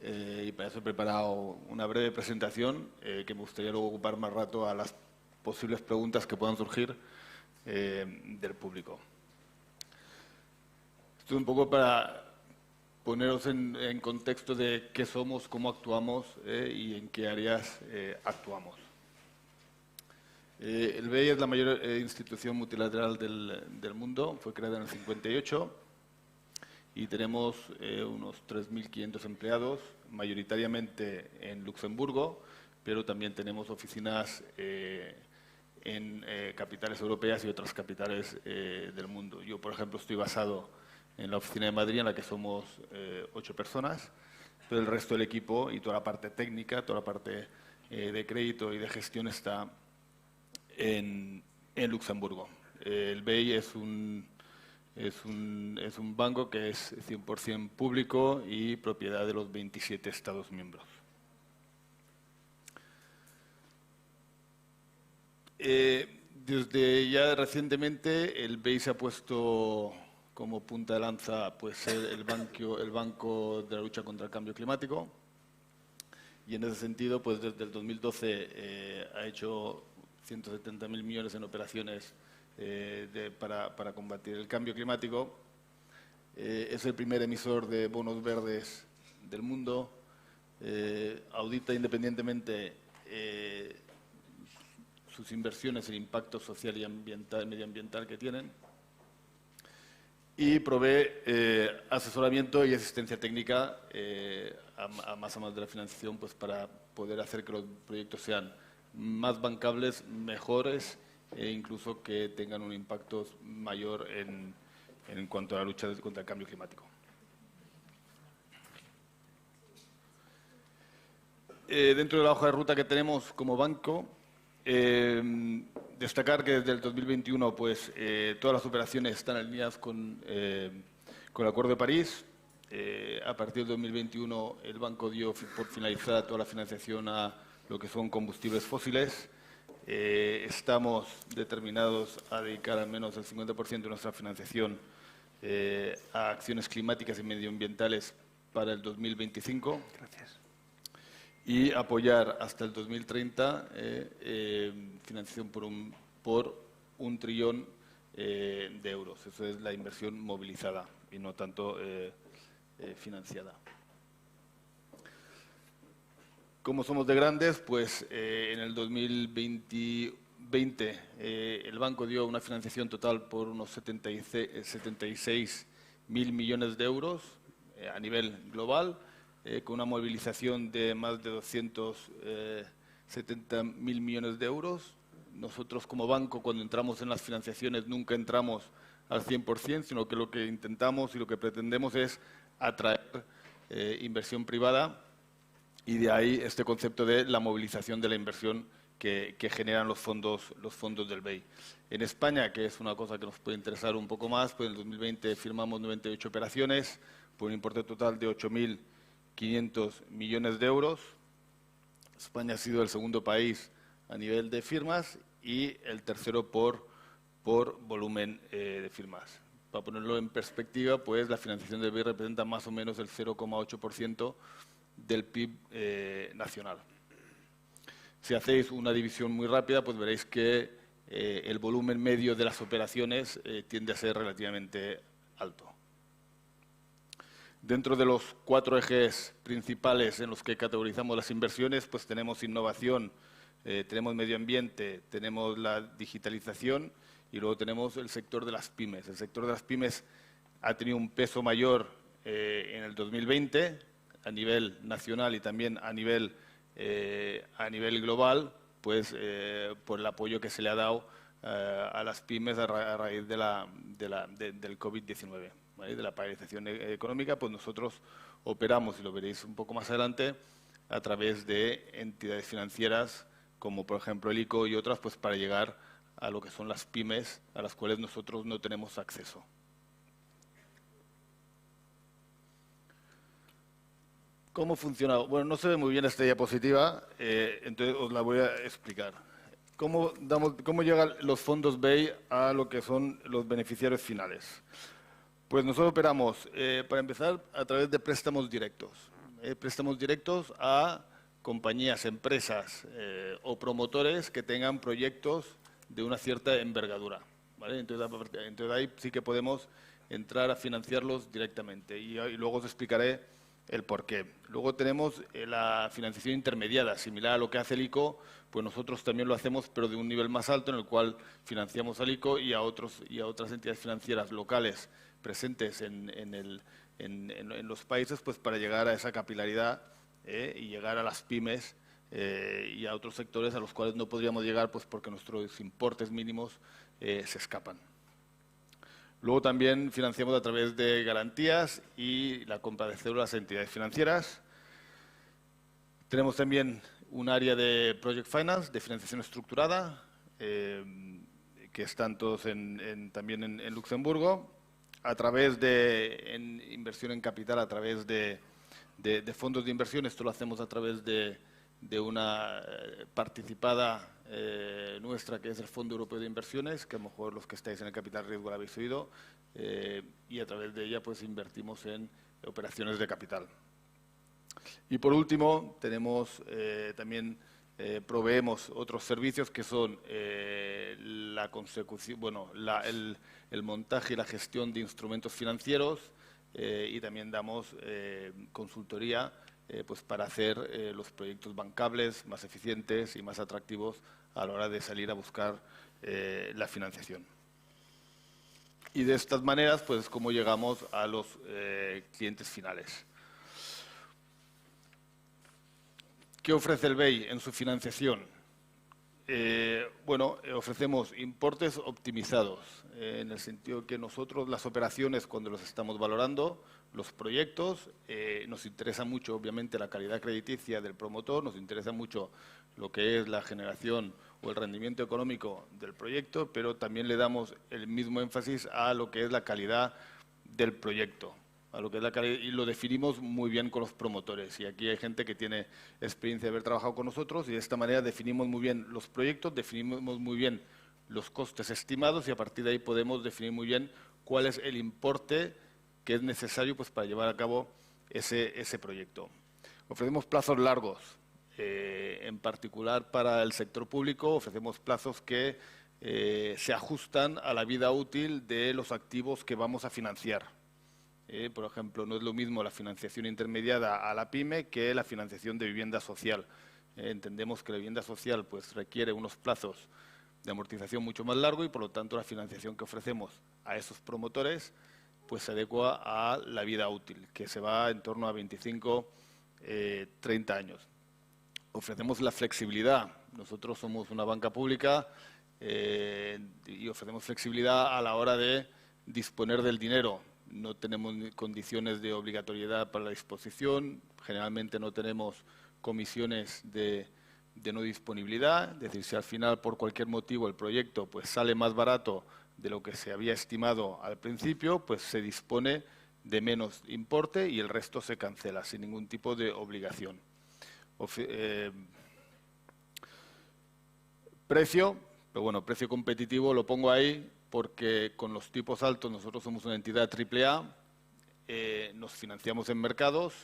y para eso he preparado una breve presentación que me gustaría luego ocupar más rato a las posibles preguntas que puedan surgir del público. Esto es un poco para poneros en contexto de qué somos, cómo actuamos y en qué áreas actuamos. El BEI es la mayor institución multilateral del mundo, fue creada en el 58 y tenemos unos 3.500 empleados, mayoritariamente en Luxemburgo, pero también tenemos oficinas en capitales europeas y otras capitales del mundo. Yo, por ejemplo, estoy basado en la oficina de Madrid, en la que somos 8 personas, pero el resto del equipo y toda la parte técnica, toda la parte de crédito y de gestión está en Luxemburgo. El BEI es un banco que es 100% público y propiedad de los 27 Estados miembros. Desde ya recientemente el BEI se ha puesto como punta de lanza pues, ser el banco de la lucha contra el cambio climático y en ese sentido pues desde el 2012 ha hecho 170.000 millones en operaciones para combatir el cambio climático. Es el primer emisor de bonos verdes del mundo. Audita independientemente sus inversiones, el impacto social y medioambiental que tienen. Y provee asesoramiento y asistencia técnica a más de la financiación pues, para poder hacer que los proyectos sean más bancables, mejores e incluso que tengan un impacto mayor en cuanto a la lucha contra el cambio climático. Dentro de la hoja de ruta que tenemos como banco, destacar que desde el 2021 pues, todas las operaciones están alineadas con el Acuerdo de París. A partir de 2021 el banco dio por finalizada toda la financiación a lo que son combustibles fósiles. Estamos determinados a dedicar al menos el 50% de nuestra financiación a acciones climáticas y medioambientales para el 2025. Gracias. Y apoyar hasta el 2030 financiación por un trillón de euros. Eso es la inversión movilizada y no tanto financiada. ¿Cómo somos de grandes? Pues en el 2020 el banco dio una financiación total por unos 76.000 millones de euros a nivel global, con una movilización de más de 200 70.000 millones de euros. Nosotros como banco, cuando entramos en las financiaciones, nunca entramos al 100%, sino que lo que intentamos y lo que pretendemos es atraer inversión privada, y de ahí este concepto de la movilización de la inversión que generan los fondos del BEI. En España, que es una cosa que nos puede interesar un poco más, pues en el 2020 firmamos 98 operaciones por un importe total de 8.500 millones de euros. España ha sido el segundo país a nivel de firmas y el tercero por volumen de firmas. Para ponerlo en perspectiva, pues la financiación del BEI representa más o menos el 0,8% del PIB nacional. Si hacéis una división muy rápida, pues veréis que el volumen medio de las operaciones tiende a ser relativamente alto. Dentro de los 4 ejes principales en los que categorizamos las inversiones, pues tenemos innovación, tenemos medio ambiente, tenemos la digitalización y luego tenemos el sector de las pymes. El sector de las pymes ha tenido un peso mayor en el 2020 a nivel nacional y también a nivel global, pues por el apoyo que se le ha dado a las pymes a raíz del COVID-19, ¿vale? De la paralización económica. Pues nosotros operamos, y lo veréis un poco más adelante, a través de entidades financieras como por ejemplo el ICO y otras, pues para llegar a lo que son las pymes a las cuales nosotros no tenemos acceso. ¿Cómo funciona? Bueno, no se ve muy bien esta diapositiva, entonces os la voy a explicar. ¿Cómo llegan los fondos BEI a lo que son los beneficiarios finales? Pues nosotros operamos, para empezar, a través de préstamos directos. Préstamos directos a compañías, empresas o promotores que tengan proyectos de una cierta envergadura, ¿vale? Entonces ahí sí que podemos entrar a financiarlos directamente y luego os explicaré el porqué. Luego tenemos la financiación intermediada, similar a lo que hace el ICO, pues nosotros también lo hacemos, pero de un nivel más alto, en el cual financiamos al ICO y a otras entidades financieras locales presentes en los países, pues para llegar a esa capilaridad y llegar a las pymes y a otros sectores a los cuales no podríamos llegar, pues porque nuestros importes mínimos se escapan. Luego también financiamos a través de garantías y la compra de cédulas a entidades financieras. Tenemos también un área de Project Finance, de financiación estructurada, que están todos también en Luxemburgo, a través de inversión en capital, a través de fondos de inversión. Esto lo hacemos a través de una participada nuestra, que es el Fondo Europeo de Inversiones, que a lo mejor los que estáis en el capital riesgo la habéis oído, y a través de ella pues invertimos en operaciones de capital. Y por último, tenemos también proveemos otros servicios que son la consecución, bueno, el montaje y la gestión de instrumentos financieros, y también damos consultoría pues para hacer los proyectos bancables más eficientes y más atractivos a la hora de salir a buscar la financiación. Y de estas maneras, pues, cómo llegamos a los clientes finales. ¿Qué ofrece el BEI en su financiación? Bueno, ofrecemos importes optimizados, en el sentido que nosotros las operaciones, cuando los estamos valorando, los proyectos, nos interesa mucho, obviamente, la calidad crediticia del promotor, nos interesa mucho lo que es la generación o el rendimiento económico del proyecto, pero también le damos el mismo énfasis a lo que es la calidad del proyecto, a lo que es la calidad, y lo definimos muy bien con los promotores. Y aquí hay gente que tiene experiencia de haber trabajado con nosotros, y de esta manera definimos muy bien los proyectos, definimos muy bien los costes estimados, y a partir de ahí podemos definir muy bien cuál es el importe que es necesario, pues, para llevar a cabo ese proyecto. Ofrecemos plazos largos, en particular para el sector público ofrecemos plazos que se ajustan a la vida útil de los activos que vamos a financiar. Por ejemplo, no es lo mismo la financiación intermediada a la PYME que la financiación de vivienda social. Entendemos que la vivienda social pues requiere unos plazos de amortización mucho más largos, y por lo tanto la financiación que ofrecemos a esos promotores pues se adecua a la vida útil, que se va en torno a 25, 30 años. ofrecemos la flexibilidad. Nosotros somos una banca pública y ofrecemos flexibilidad a la hora de disponer del dinero. No tenemos condiciones de obligatoriedad para la disposición, generalmente no tenemos comisiones de no disponibilidad, es decir, si al final por cualquier motivo el proyecto pues sale más barato de lo que se había estimado al principio, pues se dispone de menos importe y el resto se cancela sin ningún tipo de obligación. Precio, pero bueno, precio competitivo lo pongo ahí porque con los tipos altos nosotros somos una entidad AAA, nos financiamos en mercados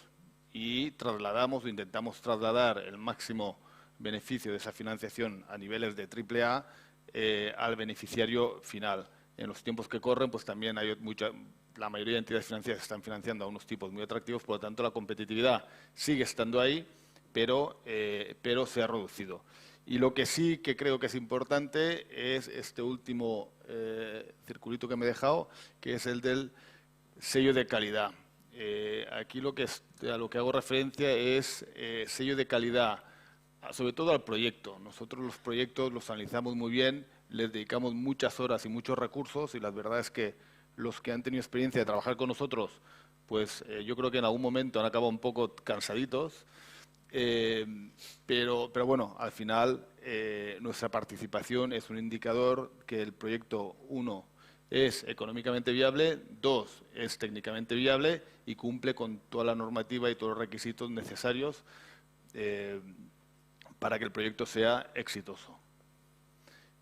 y trasladamos o intentamos trasladar el máximo beneficio de esa financiación a niveles de AAA al beneficiario final. En los tiempos que corren, pues también hay la mayoría de entidades financieras están financiando a unos tipos muy atractivos, por lo tanto la competitividad sigue estando ahí, pero se ha reducido. Y lo que sí que creo que es importante es este último circulito que me he dejado, que es el del sello de calidad. Aquí a lo que hago referencia es sello de calidad, sobre todo al proyecto. Nosotros los proyectos los analizamos muy bien, les dedicamos muchas horas y muchos recursos y la verdad es que los que han tenido experiencia de trabajar con nosotros, pues yo creo que en algún momento han acabado un poco cansaditos, pero bueno, al final nuestra participación es un indicador que el proyecto, 1, es económicamente viable, 2, es técnicamente viable y cumple con toda la normativa y todos los requisitos necesarios para que el proyecto sea exitoso.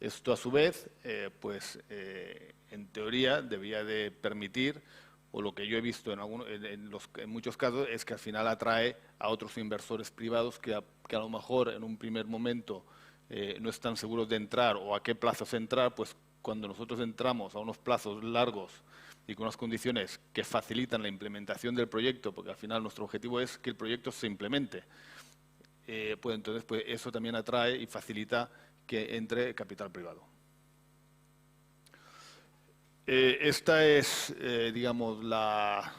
Esto, a su vez, en teoría, debía de permitir, o lo que yo he visto en muchos casos, es que al final atrae a otros inversores privados que a lo mejor en un primer momento no están seguros de entrar o a qué plazos entrar, pues cuando nosotros entramos a unos plazos largos y con unas condiciones que facilitan la implementación del proyecto, porque al final nuestro objetivo es que el proyecto se implemente, pues entonces eso también atrae y facilita que entre capital privado. Esta es, digamos, la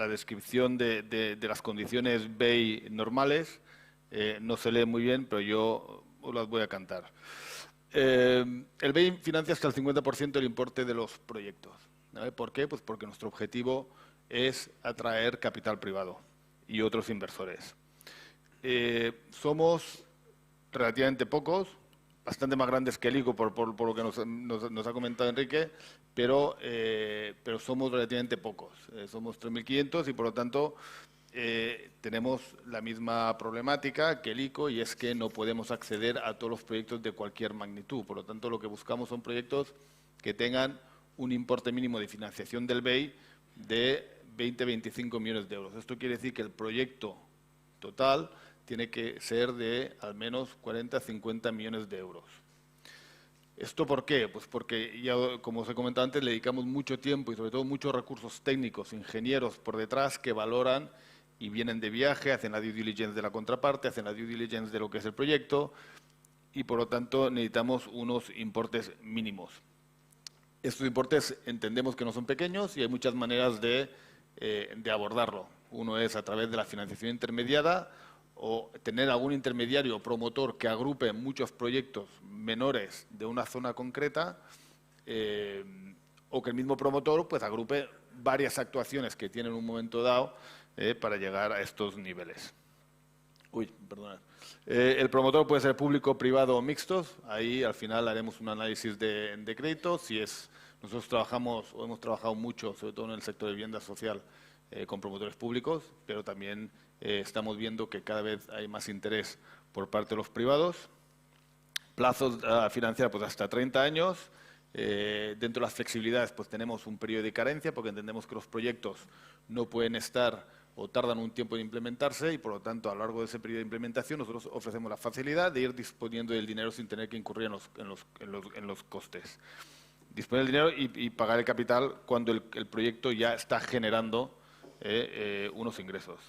descripción de las condiciones BEI normales. No se lee muy bien, pero yo os las voy a cantar. El BEI financia hasta el 50% del importe de los proyectos. ¿Vale? ¿Por qué? Pues porque nuestro objetivo es atraer capital privado y otros inversores. Somos relativamente pocos, bastante más grandes que el ICO por lo que nos ha comentado Enrique, pero somos relativamente pocos. Somos 3.500 y por lo tanto tenemos la misma problemática que el ICO y es que no podemos acceder a todos los proyectos de cualquier magnitud. Por lo tanto, lo que buscamos son proyectos que tengan un importe mínimo de financiación del BEI de 20-25 millones de euros. Esto quiere decir que el proyecto total tiene que ser de al menos 40-50 millones de euros. ¿Esto por qué? Pues porque, ya como os he comentado antes, le dedicamos mucho tiempo y sobre todo muchos recursos técnicos, ingenieros por detrás que valoran y vienen de viaje, hacen la due diligence de la contraparte, hacen la due diligence de lo que es el proyecto y por lo tanto necesitamos unos importes mínimos. Estos importes entendemos que no son pequeños y hay muchas maneras de abordarlo. Uno es a través de la financiación intermediada o tener algún intermediario o promotor que agrupe muchos proyectos menores de una zona concreta o que el mismo promotor pues agrupe varias actuaciones que tienen en un momento dado para llegar a estos niveles. Perdona. El promotor puede ser público, privado o mixtos. Ahí al final haremos un análisis de crédito. Nosotros trabajamos o hemos trabajado mucho, sobre todo en el sector de vivienda social, con promotores públicos, pero también estamos viendo que cada vez hay más interés por parte de los privados. Plazos a financiar pues hasta 30 años. Dentro de las flexibilidades pues tenemos un periodo de carencia porque entendemos que los proyectos no pueden estar o tardan un tiempo en implementarse y por lo tanto a lo largo de ese periodo de implementación nosotros ofrecemos la facilidad de ir disponiendo del dinero sin tener que incurrir en los costes. Disponer del dinero y pagar el capital cuando el proyecto ya está generando unos ingresos.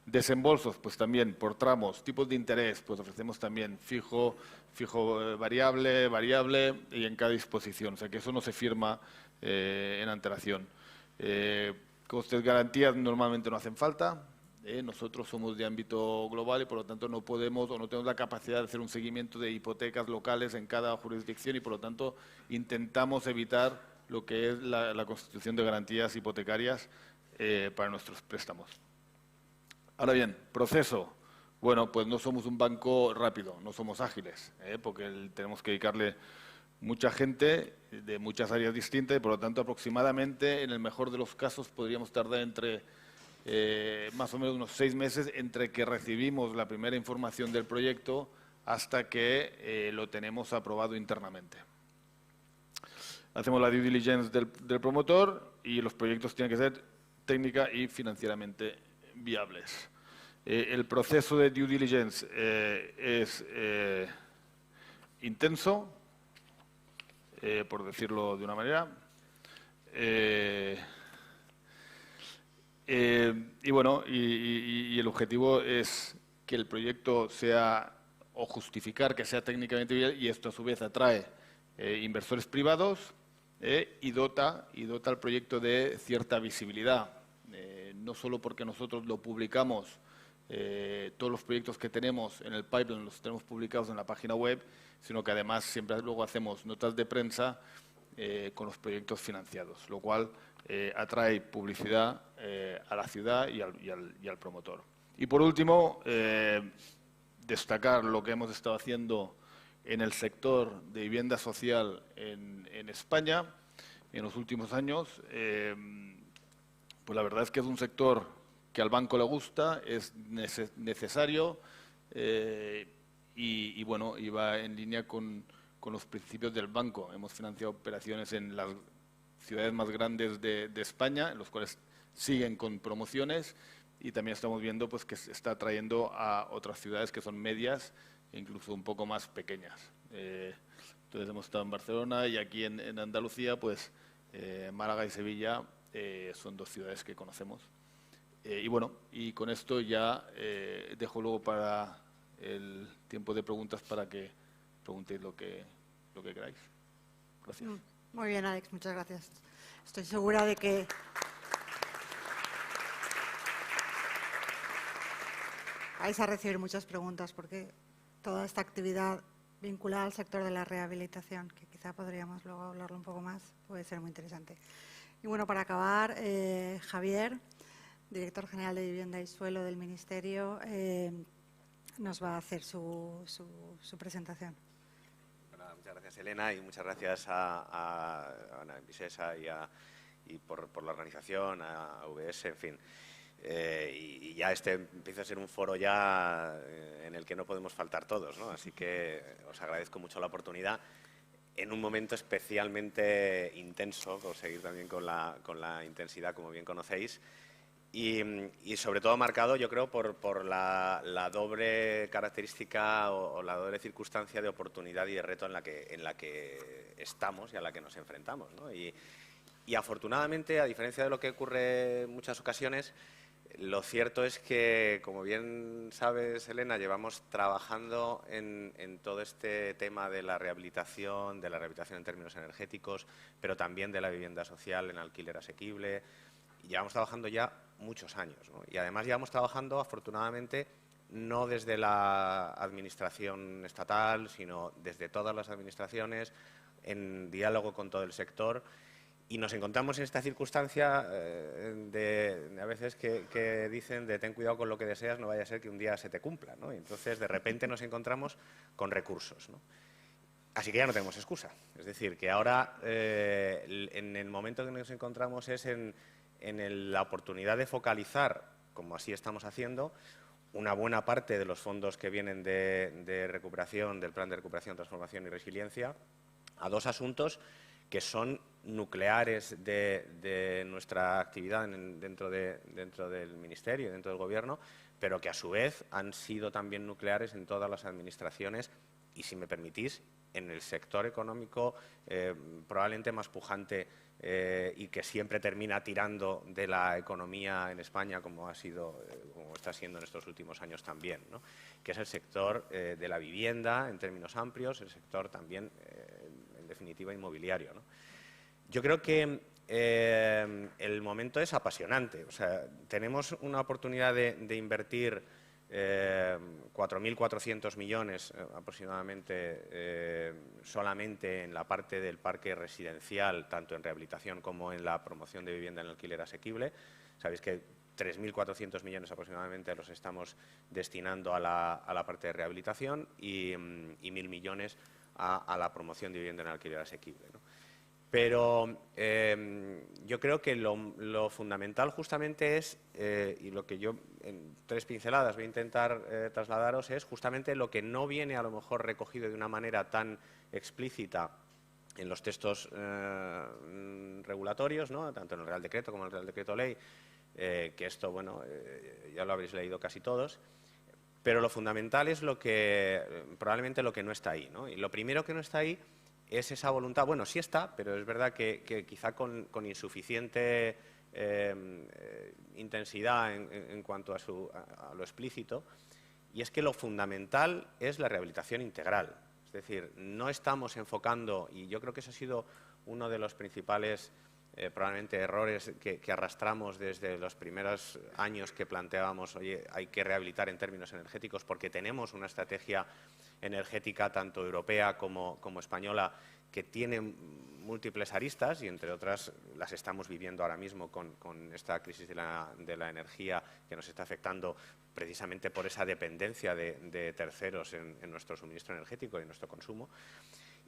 Desembolsos, pues también por tramos, tipos de interés, pues ofrecemos también fijo, variable y en cada disposición. O sea que eso no se firma en antelación. Costes garantías normalmente no hacen falta. Nosotros somos de ámbito global y, por lo tanto, no podemos o no tenemos la capacidad de hacer un seguimiento de hipotecas locales en cada jurisdicción y, por lo tanto, intentamos evitar lo que es la constitución de garantías hipotecarias para nuestros préstamos. Ahora bien, proceso. Bueno, pues no somos un banco rápido, no somos ágiles, porque tenemos que dedicarle mucha gente de muchas áreas distintas y, por lo tanto, aproximadamente, en el mejor de los casos, podríamos tardar entre más o menos unos 6 meses entre que recibimos la primera información del proyecto hasta que lo tenemos aprobado internamente. Hacemos la due diligence del promotor y los proyectos tienen que ser técnica y financieramente viables. El proceso de due diligence es intenso, por decirlo de una manera. Y bueno, y el objetivo es que el proyecto sea, o justificar que sea técnicamente viable, y esto a su vez atrae inversores privados y dota al proyecto de cierta visibilidad. No solo porque nosotros lo publicamos, todos los proyectos que tenemos en el pipeline los tenemos publicados en la página web, sino que además siempre luego hacemos notas de prensa con los proyectos financiados, lo cual atrae publicidad a la ciudad y al promotor. Y por último, destacar lo que hemos estado haciendo en el sector de vivienda social en España en los últimos años. Pues la verdad es que es un sector que al banco le gusta, es necesario y bueno, y va en línea con los principios del banco. Hemos financiado operaciones en las ciudades más grandes de España, en los cuales siguen con promociones, y también estamos viendo pues que se está atrayendo a otras ciudades que son medias e incluso un poco más pequeñas. Entonces hemos estado en Barcelona y aquí en Andalucía, pues Málaga y Sevilla son 2 ciudades que conocemos. Y bueno, y con esto ya dejo luego para el tiempo de preguntas para que preguntéis lo que queráis. Gracias. Muy bien, Alex, muchas gracias. Estoy segura de que vais a recibir muchas preguntas porque toda esta actividad vinculada al sector de la rehabilitación, que quizá podríamos luego hablarlo un poco más, puede ser muy interesante. Y bueno, para acabar, Javier, director general de Vivienda y Suelo del Ministerio, nos va a hacer su presentación. Bueno, muchas gracias, Elena, y muchas gracias a Ana Envisesa y por la organización, a VS, en fin. Y ya empieza a ser un foro ya en el que no podemos faltar todos, ¿no? Así que os agradezco mucho la oportunidad en un momento especialmente intenso, por seguir también con la intensidad, como bien conocéis, y sobre todo marcado, yo creo, por la doble característica o la doble circunstancia de oportunidad y de reto en la que estamos y a la que nos enfrentamos, ¿no? Y afortunadamente, a diferencia de lo que ocurre en muchas ocasiones, lo cierto es que, como bien sabes, Elena, llevamos trabajando en todo este tema de la rehabilitación en términos energéticos, pero también de la vivienda social en alquiler asequible. Llevamos trabajando ya muchos años, ¿no? Y además llevamos trabajando, afortunadamente, no desde la administración estatal, sino desde todas las administraciones, en diálogo con todo el sector. Y nos encontramos en esta circunstancia de a veces que dicen de ten cuidado con lo que deseas, no vaya a ser que un día se te cumpla, ¿no? Y entonces, de repente, nos encontramos con recursos, ¿no? Así que ya no tenemos excusa. Es decir, que ahora, en el momento que nos encontramos es en la oportunidad de focalizar, como así estamos haciendo, una buena parte de los fondos que vienen de recuperación, del Plan de Recuperación, Transformación y Resiliencia, a 2 asuntos que son nucleares de nuestra actividad dentro del Ministerio y dentro del Gobierno, pero que a su vez han sido también nucleares en todas las administraciones y, si me permitís, en el sector económico probablemente más pujante y que siempre termina tirando de la economía en España, como está siendo en estos últimos años también, ¿no? Que es el sector de la vivienda en términos amplios, el sector también, en definitiva, inmobiliario, ¿no? Yo creo que el momento es apasionante. O sea, tenemos una oportunidad de invertir 4.400 millones aproximadamente solamente en la parte del parque residencial, tanto en rehabilitación como en la promoción de vivienda en alquiler asequible. Sabéis que 3.400 millones aproximadamente los estamos destinando a la parte de rehabilitación y 1.000 millones a la promoción de vivienda en alquiler asequible, ¿no? Pero yo creo que lo fundamental justamente es, y lo que yo en 3 pinceladas voy a intentar trasladaros, es justamente lo que no viene a lo mejor recogido de una manera tan explícita en los textos regulatorios, ¿no? Tanto en el Real Decreto como en el Real Decreto Ley, que esto, bueno, ya lo habréis leído casi todos. Pero lo fundamental es probablemente lo que no está ahí, ¿no? Y lo primero que no está ahí es esa voluntad. Bueno, sí está, pero es verdad que quizá con insuficiente intensidad en cuanto a lo explícito, y es que lo fundamental es la rehabilitación integral. Es decir, no estamos enfocando, y yo creo que eso ha sido uno de los principales probablemente errores que arrastramos desde los primeros años que planteábamos, oye, hay que rehabilitar en términos energéticos porque tenemos una estrategia energética tanto europea como española que tiene múltiples aristas y entre otras las estamos viviendo ahora mismo con esta crisis de la energía que nos está afectando precisamente por esa dependencia de terceros en nuestro suministro energético y en nuestro consumo.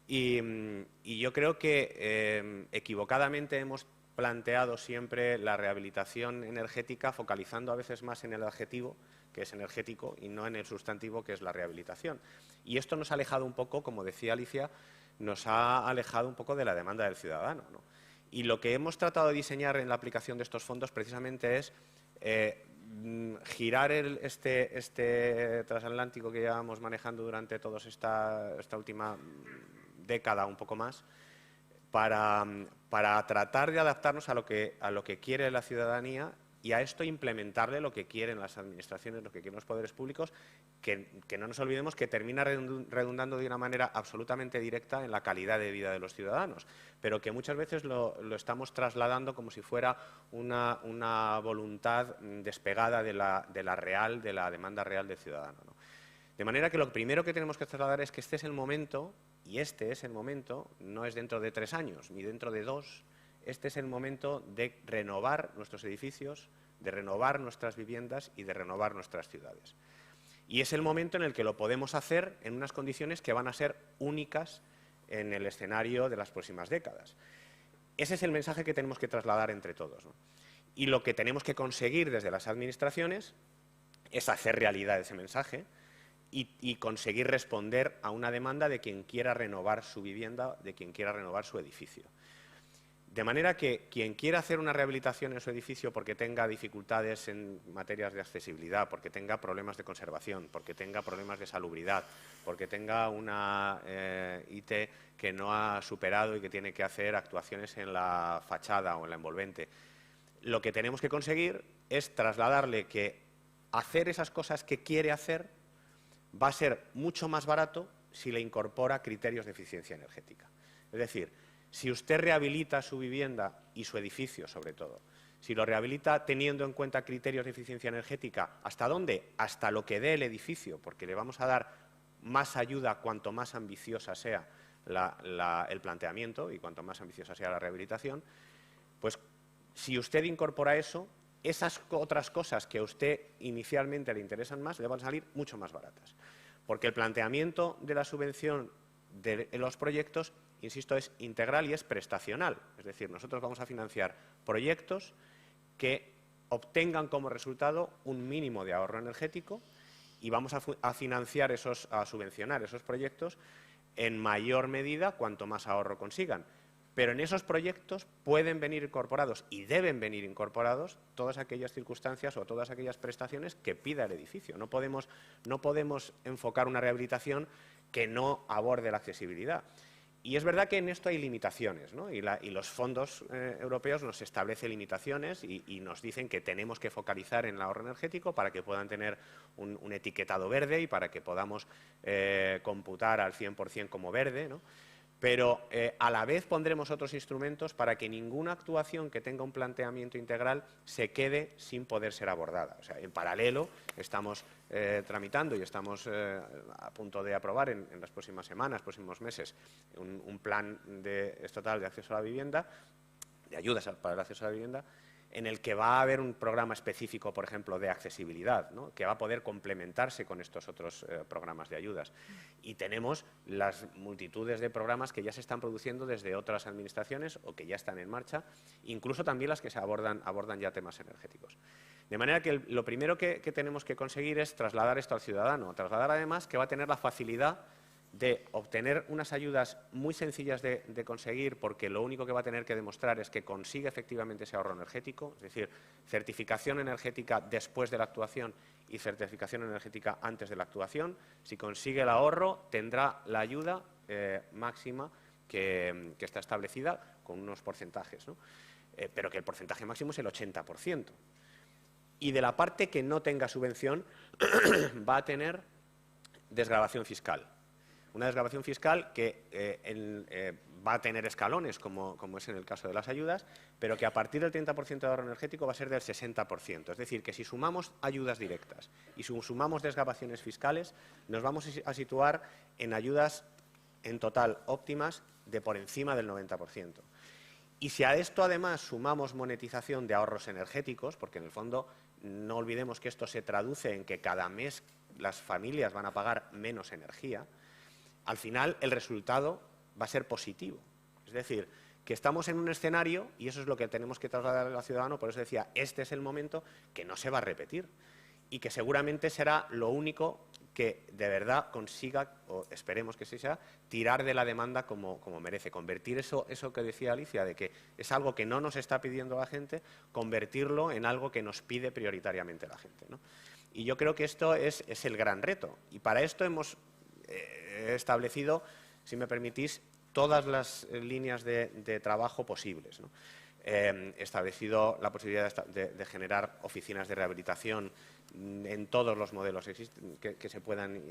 Y yo creo que equivocadamente hemos planteado siempre la rehabilitación energética focalizando a veces más en el adjetivo, que es energético, y no en el sustantivo, que es la rehabilitación. Y esto nos ha alejado un poco, como decía Alicia, nos ha alejado un poco de la demanda del ciudadano, ¿no? Y lo que hemos tratado de diseñar en la aplicación de estos fondos precisamente es girar este transatlántico que llevamos manejando durante toda esta última década, un poco más, para tratar de adaptarnos a lo que quiere la ciudadanía y a esto implementarle lo que quieren las administraciones, lo que quieren los poderes públicos, que no nos olvidemos que termina redundando de una manera absolutamente directa en la calidad de vida de los ciudadanos, pero que muchas veces lo estamos trasladando como si fuera una voluntad despegada de la demanda real del ciudadano, ¿no? De manera que lo primero que tenemos que trasladar es que este es el momento, y este es el momento, no es dentro de 3 años, ni dentro de 2, este es el momento de renovar nuestros edificios, de renovar nuestras viviendas y de renovar nuestras ciudades. Y es el momento en el que lo podemos hacer en unas condiciones que van a ser únicas en el escenario de las próximas décadas. Ese es el mensaje que tenemos que trasladar entre todos, ¿no? Y lo que tenemos que conseguir desde las administraciones es hacer realidad ese mensaje y conseguir responder a una demanda de quien quiera renovar su vivienda, de quien quiera renovar su edificio. De manera que quien quiera hacer una rehabilitación en su edificio porque tenga dificultades en materias de accesibilidad, porque tenga problemas de conservación, porque tenga problemas de salubridad, porque tenga una IT que no ha superado y que tiene que hacer actuaciones en la fachada o en la envolvente, lo que tenemos que conseguir es trasladarle que hacer esas cosas que quiere hacer va a ser mucho más barato si le incorpora criterios de eficiencia energética. Es decir, si usted rehabilita su vivienda y su edificio, sobre todo, si lo rehabilita teniendo en cuenta criterios de eficiencia energética, ¿hasta dónde? Hasta lo que dé el edificio, porque le vamos a dar más ayuda cuanto más ambiciosa sea el planteamiento y cuanto más ambiciosa sea la rehabilitación. Pues si usted incorpora eso, esas otras cosas que a usted inicialmente le interesan más le van a salir mucho más baratas. Porque el planteamiento de la subvención de los proyectos, insisto, es integral y es prestacional. Es decir, nosotros vamos a financiar proyectos que obtengan como resultado un mínimo de ahorro energético y vamos a financiar a subvencionar esos proyectos en mayor medida cuanto más ahorro consigan. Pero en esos proyectos pueden venir incorporados y deben venir incorporados todas aquellas circunstancias o todas aquellas prestaciones que pida el edificio. No podemos enfocar una rehabilitación que no aborde la accesibilidad. Y es verdad que en esto hay limitaciones, ¿no? Y los fondos europeos nos establecen limitaciones y nos dicen que tenemos que focalizar en el ahorro energético para que puedan tener un etiquetado verde y para que podamos computar al 100% como verde, ¿no? pero a la vez pondremos otros instrumentos para que ninguna actuación que tenga un planteamiento integral se quede sin poder ser abordada. O sea, en paralelo estamos tramitando y estamos a punto de aprobar en las próximas semanas, próximos meses, un plan estatal de acceso a la vivienda, de ayudas para el acceso a la vivienda, en el que va a haber un programa específico, por ejemplo, de accesibilidad, ¿no?, que va a poder complementarse con estos otros programas de ayudas. Y tenemos las multitudes de programas que ya se están produciendo desde otras administraciones o que ya están en marcha, incluso también las que se abordan ya temas energéticos. De manera que lo primero que tenemos que conseguir es trasladar esto al ciudadano, trasladar además que va a tener la facilidad de obtener unas ayudas muy sencillas de conseguir, porque lo único que va a tener que demostrar es que consigue efectivamente ese ahorro energético, es decir, certificación energética después de la actuación y certificación energética antes de la actuación. Si consigue el ahorro, tendrá la ayuda máxima que está establecida con unos porcentajes, ¿no? Pero que el porcentaje máximo es el 80%. Y de la parte que no tenga subvención va a tener desgravación fiscal. Una desgravación fiscal que va a tener escalones, como es en el caso de las ayudas, pero que a partir del 30% de ahorro energético va a ser del 60%. Es decir, que si sumamos ayudas directas y sumamos desgravaciones fiscales, nos vamos a situar en ayudas en total óptimas de por encima del 90%. Y si a esto además sumamos monetización de ahorros energéticos, porque en el fondo no olvidemos que esto se traduce en que cada mes las familias van a pagar menos energía, al final el resultado va a ser positivo. Es decir, que estamos en un escenario, y eso es lo que tenemos que trasladar al ciudadano, por eso decía, este es el momento que no se va a repetir y que seguramente será lo único que de verdad consiga, o esperemos que sí sea, tirar de la demanda como merece, convertir eso que decía Alicia, de que es algo que no nos está pidiendo la gente, convertirlo en algo que nos pide prioritariamente la gente, ¿no? Y yo creo que esto es el gran reto, y para esto hemos establecido, si me permitís, todas las líneas de trabajo posibles, ¿no? Establecido la posibilidad de generar oficinas de rehabilitación en todos los modelos que se puedan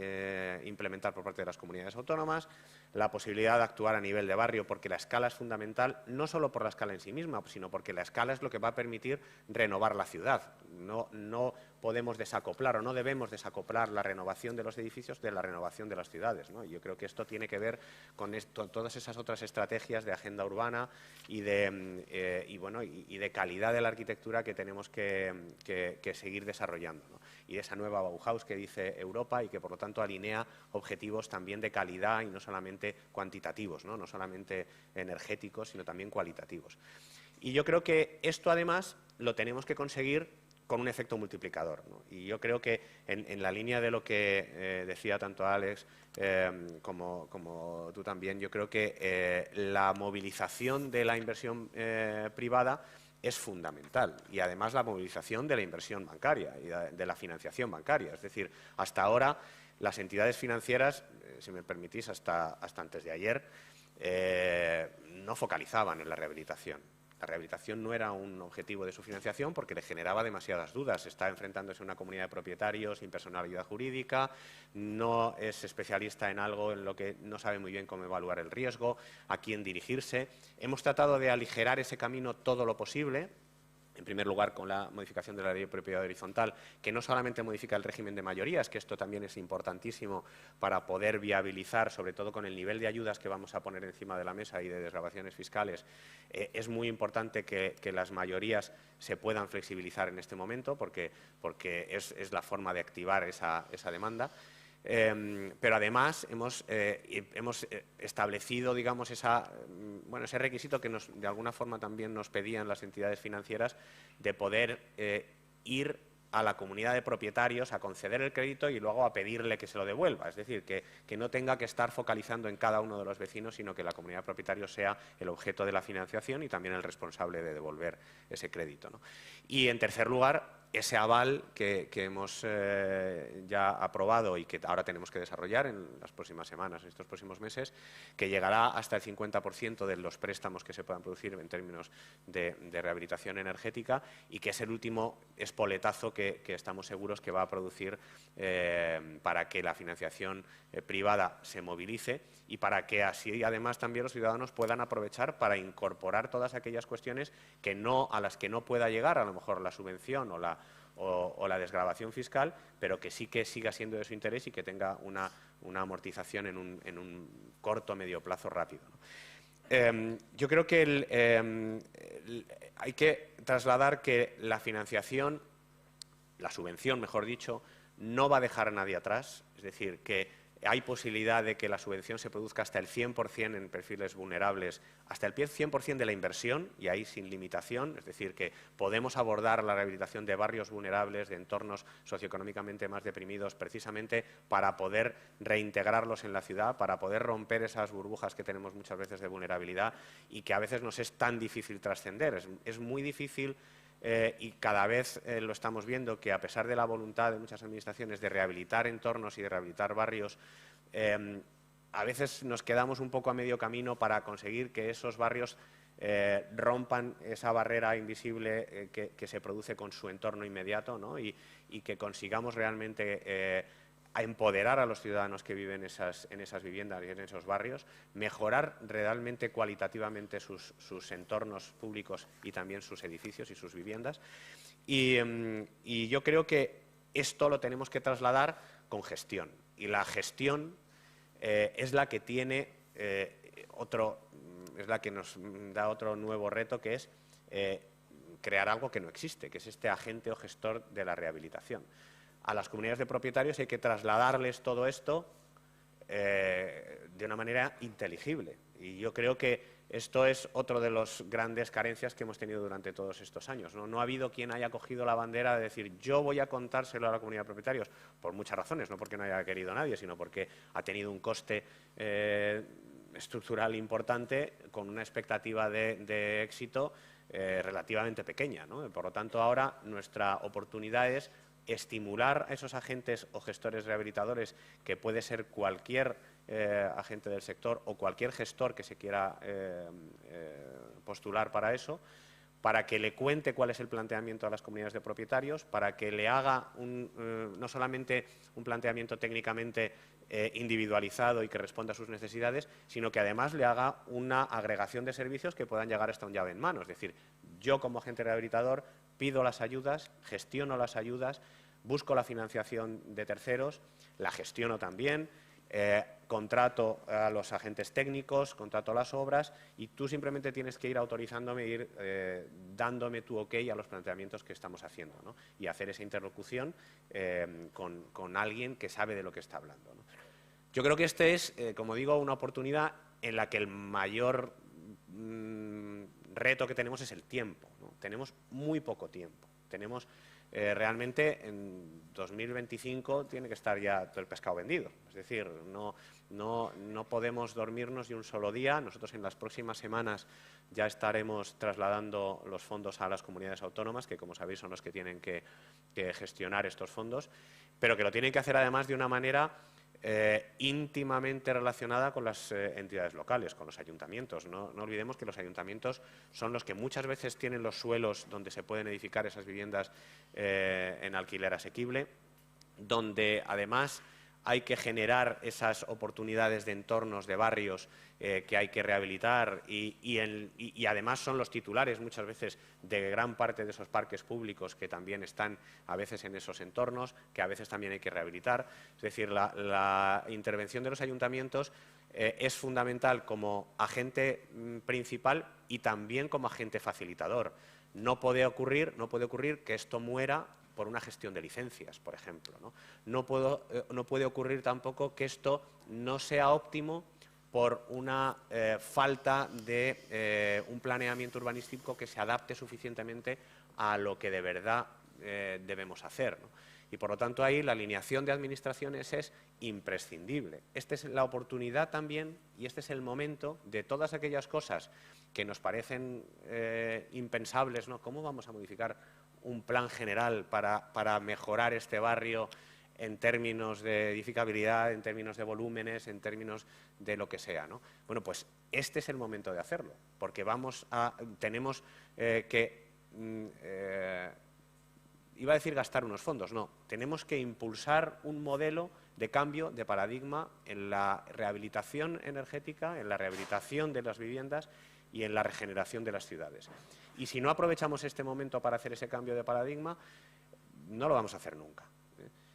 implementar por parte de las comunidades autónomas, la posibilidad de actuar a nivel de barrio, porque la escala es fundamental, no solo por la escala en sí misma, sino porque la escala es lo que va a permitir renovar la ciudad. No podemos desacoplar o no debemos desacoplar la renovación de los edificios de la renovación de las ciudades, ¿no? Yo creo que esto tiene que ver con todas esas otras estrategias de agenda urbana y de calidad de la arquitectura que tenemos que seguir desarrollando, ¿no? Y de esa nueva Bauhaus que dice Europa y que, por lo tanto, alinea objetivos también de calidad y no solamente cuantitativos, ¿no? No solamente energéticos, sino también cualitativos. Y yo creo que esto, además, lo tenemos que conseguir con un efecto multiplicador, ¿no? Y yo creo que en la línea de lo que decía tanto Alex como tú también, yo creo que la movilización de la inversión privada es fundamental, y además la movilización de la inversión bancaria y de la financiación bancaria. Es decir, hasta ahora las entidades financieras, si me permitís, hasta antes de ayer, no focalizaban en la rehabilitación. La rehabilitación no era un objetivo de su financiación porque le generaba demasiadas dudas. Está enfrentándose a una comunidad de propietarios sin personalidad jurídica, no es especialista en algo en lo que no sabe muy bien cómo evaluar el riesgo, a quién dirigirse. Hemos tratado de aligerar ese camino todo lo posible. En primer lugar, con la modificación de la Ley de Propiedad Horizontal, que no solamente modifica el régimen de mayorías, que esto también es importantísimo para poder viabilizar, sobre todo con el nivel de ayudas que vamos a poner encima de la mesa y de desgravaciones fiscales, es muy importante que las mayorías se puedan flexibilizar en este momento, porque es la forma de activar esa demanda. Pero además hemos establecido, digamos, ese requisito que de alguna forma también nos pedían las entidades financieras, de poder ir a la comunidad de propietarios a conceder el crédito y luego a pedirle que se lo devuelva. Es decir, que no tenga que estar focalizando en cada uno de los vecinos, sino que la comunidad de propietarios sea el objeto de la financiación y también el responsable de devolver ese crédito, ¿no? Y, en tercer lugar, ese aval que hemos ya aprobado y que ahora tenemos que desarrollar en las próximas semanas, en estos próximos meses, que llegará hasta el 50% de los préstamos que se puedan producir en términos de rehabilitación energética, y que es el último espoletazo que estamos seguros que va a producir para que la financiación privada se movilice y para que así además también los ciudadanos puedan aprovechar para incorporar todas aquellas cuestiones a las que no pueda llegar a lo mejor la subvención o la desgravación fiscal, pero que sí que siga siendo de su interés y que tenga una amortización en un corto o medio plazo rápido, ¿no? Yo creo que hay que trasladar que la financiación, la subvención, mejor dicho, no va a dejar a nadie atrás, es decir, que hay posibilidad de que la subvención se produzca hasta el 100% en perfiles vulnerables, hasta el 100% de la inversión, y ahí sin limitación, es decir, que podemos abordar la rehabilitación de barrios vulnerables, de entornos socioeconómicamente más deprimidos, precisamente para poder reintegrarlos en la ciudad, para poder romper esas burbujas que tenemos muchas veces de vulnerabilidad y que a veces nos es tan difícil trascender. Es muy difícil. Y cada vez lo estamos viendo, que a pesar de la voluntad de muchas administraciones de rehabilitar entornos y de rehabilitar barrios, a veces nos quedamos un poco a medio camino para conseguir que esos barrios rompan esa barrera invisible que se produce con su entorno inmediato, ¿no? y que consigamos realmente a empoderar a los ciudadanos que viven en esas viviendas y en esos barrios, mejorar realmente cualitativamente sus entornos públicos y también sus edificios y sus viviendas. Y yo creo que esto lo tenemos que trasladar con gestión. Y la gestión es la que tiene es la que nos da otro nuevo reto, que es crear algo que no existe, que es este agente o gestor de la rehabilitación. A las comunidades de propietarios hay que trasladarles todo esto de una manera inteligible. Y yo creo que esto es otro de los grandes carencias que hemos tenido durante todos estos años, ¿no? No ha habido quien haya cogido la bandera de decir yo voy a contárselo a la comunidad de propietarios, por muchas razones, no porque no haya querido nadie, sino porque ha tenido un coste estructural importante con una expectativa de éxito relativamente pequeña, ¿no? Por lo tanto, ahora nuestra oportunidad es estimular a esos agentes o gestores rehabilitadores, que puede ser cualquier agente del sector o cualquier gestor que se quiera postular para eso, para que le cuente cuál es el planteamiento a las comunidades de propietarios, para que le haga no solamente un planteamiento técnicamente individualizado y que responda a sus necesidades, sino que además le haga una agregación de servicios que puedan llegar hasta un llave en mano. Es decir, yo como agente rehabilitador pido las ayudas, gestiono las ayudas, busco la financiación de terceros, la gestiono también, contrato a los agentes técnicos, contrato las obras, y tú simplemente tienes que ir autorizándome, ir dándome tu ok a los planteamientos que estamos haciendo, ¿no? Y hacer esa interlocución con alguien que sabe de lo que está hablando, ¿no? Yo creo que este es, como digo, una oportunidad en la que el mayor reto que tenemos es el tiempo, ¿no? Tenemos muy poco tiempo. Tenemos realmente en 2025 tiene que estar ya todo el pescado vendido. Es decir, no podemos dormirnos ni un solo día. Nosotros en las próximas semanas ya estaremos trasladando los fondos a las comunidades autónomas, que como sabéis son los que tienen que gestionar estos fondos, pero que lo tienen que hacer además de una manera íntimamente relacionada con las entidades locales, con los ayuntamientos. No olvidemos que los ayuntamientos son los que muchas veces tienen los suelos donde se pueden edificar esas viviendas en alquiler asequible, donde además hay que generar esas oportunidades de entornos, de barrios que hay que rehabilitar y además son los titulares muchas veces de gran parte de esos parques públicos que también están a veces en esos entornos, que a veces también hay que rehabilitar. Es decir, la intervención de los ayuntamientos es fundamental como agente principal y también como agente facilitador. No puede ocurrir que esto muera por una gestión de licencias, por ejemplo, ¿no? No puede ocurrir tampoco que esto no sea óptimo por una falta de un planeamiento urbanístico que se adapte suficientemente a lo que de verdad debemos hacer, ¿no? Y por lo tanto ahí la alineación de administraciones es imprescindible. Esta es la oportunidad también y este es el momento de todas aquellas cosas que nos parecen impensables, ¿no? ¿Cómo vamos a modificar un plan general para mejorar este barrio en términos de edificabilidad, en términos de volúmenes, en términos de lo que sea, ¿no? Bueno, pues este es el momento de hacerlo, porque tenemos que, iba a decir gastar unos fondos, no, tenemos que impulsar un modelo de cambio de paradigma en la rehabilitación energética, en la rehabilitación de las viviendas y en la regeneración de las ciudades. Y si no aprovechamos este momento para hacer ese cambio de paradigma, no lo vamos a hacer nunca.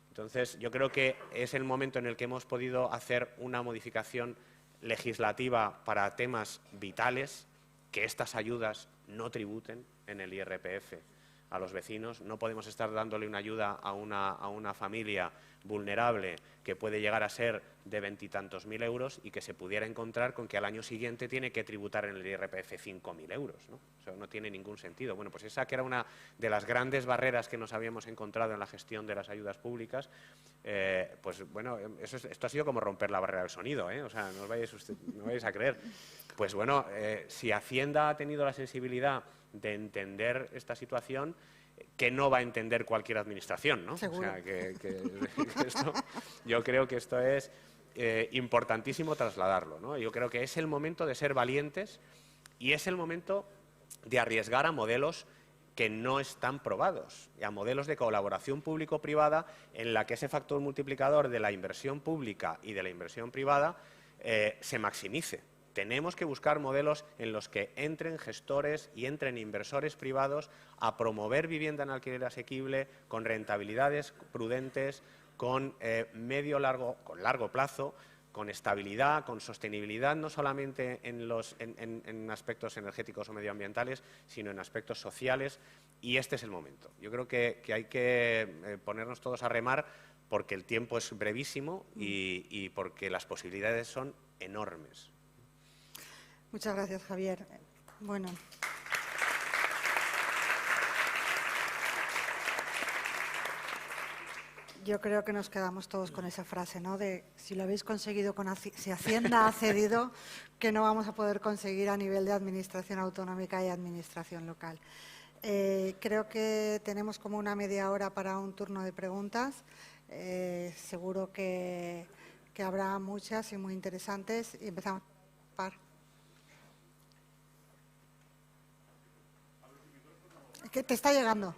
Entonces, yo creo que es el momento en el que hemos podido hacer una modificación legislativa para temas vitales, que estas ayudas no tributen en el IRPF a los vecinos. No podemos estar dándole una ayuda a una familia vulnerable que puede llegar a ser de 20 y tantos mil euros y que se pudiera encontrar con que al año siguiente tiene que tributar en el IRPF 5.000 euros, ¿no? Eso no tiene ningún sentido. Bueno, pues esa que era una de las grandes barreras que nos habíamos encontrado en la gestión de las ayudas públicas, pues bueno, esto ha sido como romper la barrera del sonido, ¿eh? O sea, no os vayáis a creer. Pues bueno, si Hacienda ha tenido la sensibilidad de entender esta situación, que no va a entender cualquier administración, ¿no? Seguro. O sea, yo creo que esto es importantísimo trasladarlo, ¿no? Yo creo que es el momento de ser valientes y es el momento de arriesgar a modelos que no están probados, y a modelos de colaboración público-privada en la que ese factor multiplicador de la inversión pública y de la inversión privada se maximice. Tenemos que buscar modelos en los que entren gestores y entren inversores privados a promover vivienda en alquiler asequible, con rentabilidades prudentes, con largo plazo, con estabilidad, con sostenibilidad, no solamente en aspectos energéticos o medioambientales, sino en aspectos sociales, y este es el momento. Yo creo que hay que ponernos todos a remar porque el tiempo es brevísimo y porque las posibilidades son enormes. Muchas gracias, Javier. Bueno. Yo creo que nos quedamos todos con esa frase, ¿no? De si lo habéis conseguido si Hacienda ha cedido, que no vamos a poder conseguir a nivel de administración autonómica y administración local. Creo que tenemos como una media hora para un turno de preguntas. Seguro que habrá muchas y muy interesantes. Y empezamos a par. ¿Qué te está llegando?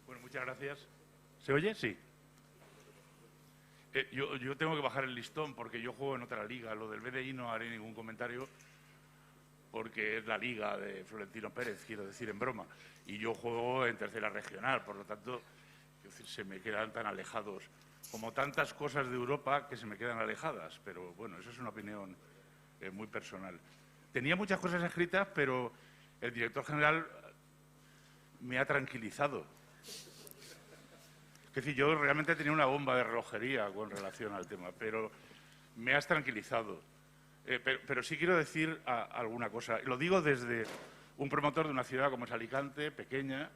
Bueno, muchas gracias. ¿Se oye? Sí. Yo tengo que bajar el listón porque yo juego en otra liga. Lo del BDI no haré ningún comentario porque es la liga de Florentino Pérez, quiero decir, en broma. Y yo juego en tercera regional, por lo tanto, se me quedan tan alejados, como tantas cosas de Europa que se me quedan alejadas. Pero bueno, eso es una opinión muy personal. Tenía muchas cosas escritas, pero el director general me ha tranquilizado. Es decir, yo realmente tenía una bomba de relojería con relación al tema, pero me has tranquilizado. Pero sí quiero decir alguna cosa. Lo digo desde un promotor de una ciudad como es Alicante, pequeña,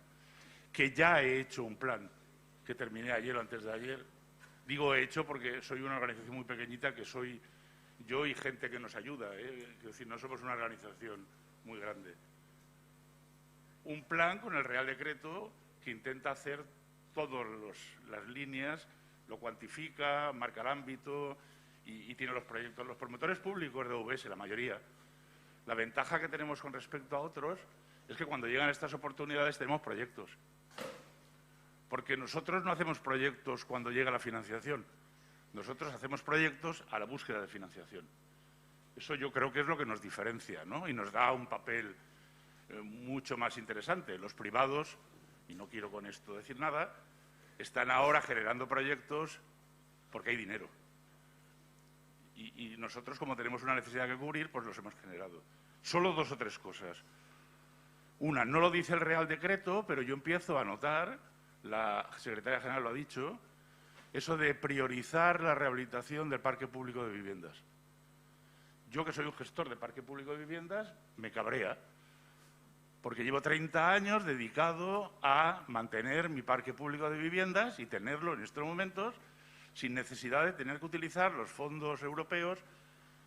que ya he hecho un plan, que terminé ayer o antes de ayer. Digo he hecho porque soy una organización muy pequeñita, que soy yo y gente que nos ayuda. Es decir, no somos una organización muy grande. Un plan con el Real Decreto que intenta hacer todas las líneas, lo cuantifica, marca el ámbito y tiene los proyectos. Los promotores públicos de UBS, la mayoría, la ventaja que tenemos con respecto a otros es que cuando llegan estas oportunidades tenemos proyectos. Porque nosotros no hacemos proyectos cuando llega la financiación. Nosotros hacemos proyectos a la búsqueda de financiación. Eso yo creo que es lo que nos diferencia, ¿no? Y nos da un papel mucho más interesante. Los privados, y no quiero con esto decir nada, están ahora generando proyectos porque hay dinero. Y nosotros, como tenemos una necesidad que cubrir, pues los hemos generado. Solo 2 o 3 cosas. Una, no lo dice el Real Decreto, pero yo empiezo a notar, la secretaria general lo ha dicho, eso de priorizar la rehabilitación del parque público de viviendas. Yo, que soy un gestor de parque público de viviendas, me cabrea. porque llevo 30 años dedicado a mantener mi parque público de viviendas y tenerlo en estos momentos sin necesidad de tener que utilizar los fondos europeos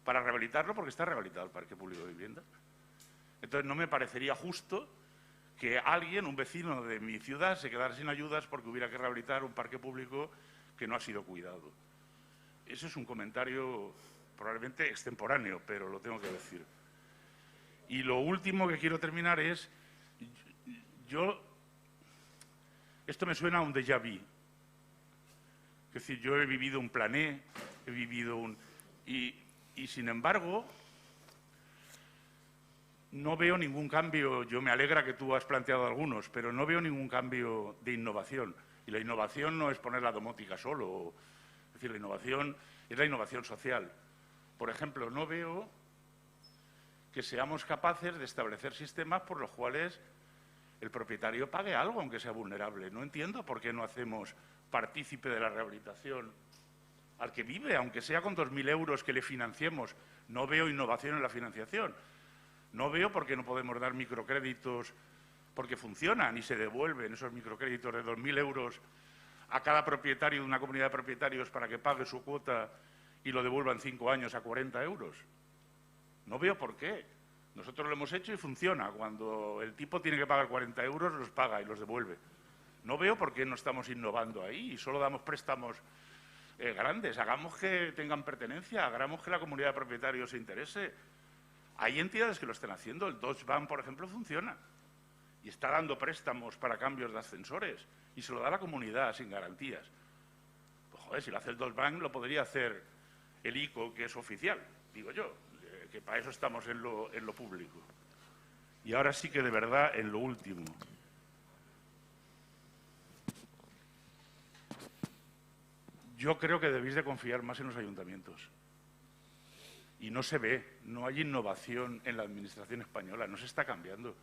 para rehabilitarlo, porque está rehabilitado el parque público de viviendas. Entonces, no me parecería justo que alguien, un vecino de mi ciudad, se quedara sin ayudas porque hubiera que rehabilitar un parque público que no ha sido cuidado. Ese es un comentario probablemente extemporáneo, pero lo tengo que decir. Y lo último que quiero terminar es, esto me suena a un déjà vu. Es decir, yo he vivido un plané, he vivido un... Y sin embargo, no veo ningún cambio. Yo me alegra que tú has planteado algunos, pero no veo ningún cambio de innovación. Y la innovación no es poner la domótica solo. Es decir, la innovación es la innovación social. Por ejemplo, no veo que seamos capaces de establecer sistemas por los cuales el propietario pague algo, aunque sea vulnerable. No entiendo por qué no hacemos partícipe de la rehabilitación al que vive, aunque sea con 2.000 euros que le financiemos. No veo innovación en la financiación. No veo por qué no podemos dar microcréditos porque funcionan y se devuelven esos microcréditos de 2.000 euros a cada propietario de una comunidad de propietarios para que pague su cuota y lo devuelvan 5 años a 40 euros. No veo por qué. Nosotros lo hemos hecho y funciona. Cuando el tipo tiene que pagar 40 euros, los paga y los devuelve. No veo por qué no estamos innovando ahí y solo damos préstamos grandes. Hagamos que tengan pertenencia, hagamos que la comunidad de propietarios se interese. Hay entidades que lo están haciendo. El Deutsche Bank, por ejemplo, funciona y está dando préstamos para cambios de ascensores y se lo da a la comunidad sin garantías. Pues, joder, si lo hace el Deutsche Bank, lo podría hacer el ICO, que es oficial, digo yo, que para eso estamos en lo público. Y ahora sí que de verdad en lo último. Yo creo que debéis de confiar más en los ayuntamientos. Y no se ve, no hay innovación en la administración española, no se está cambiando.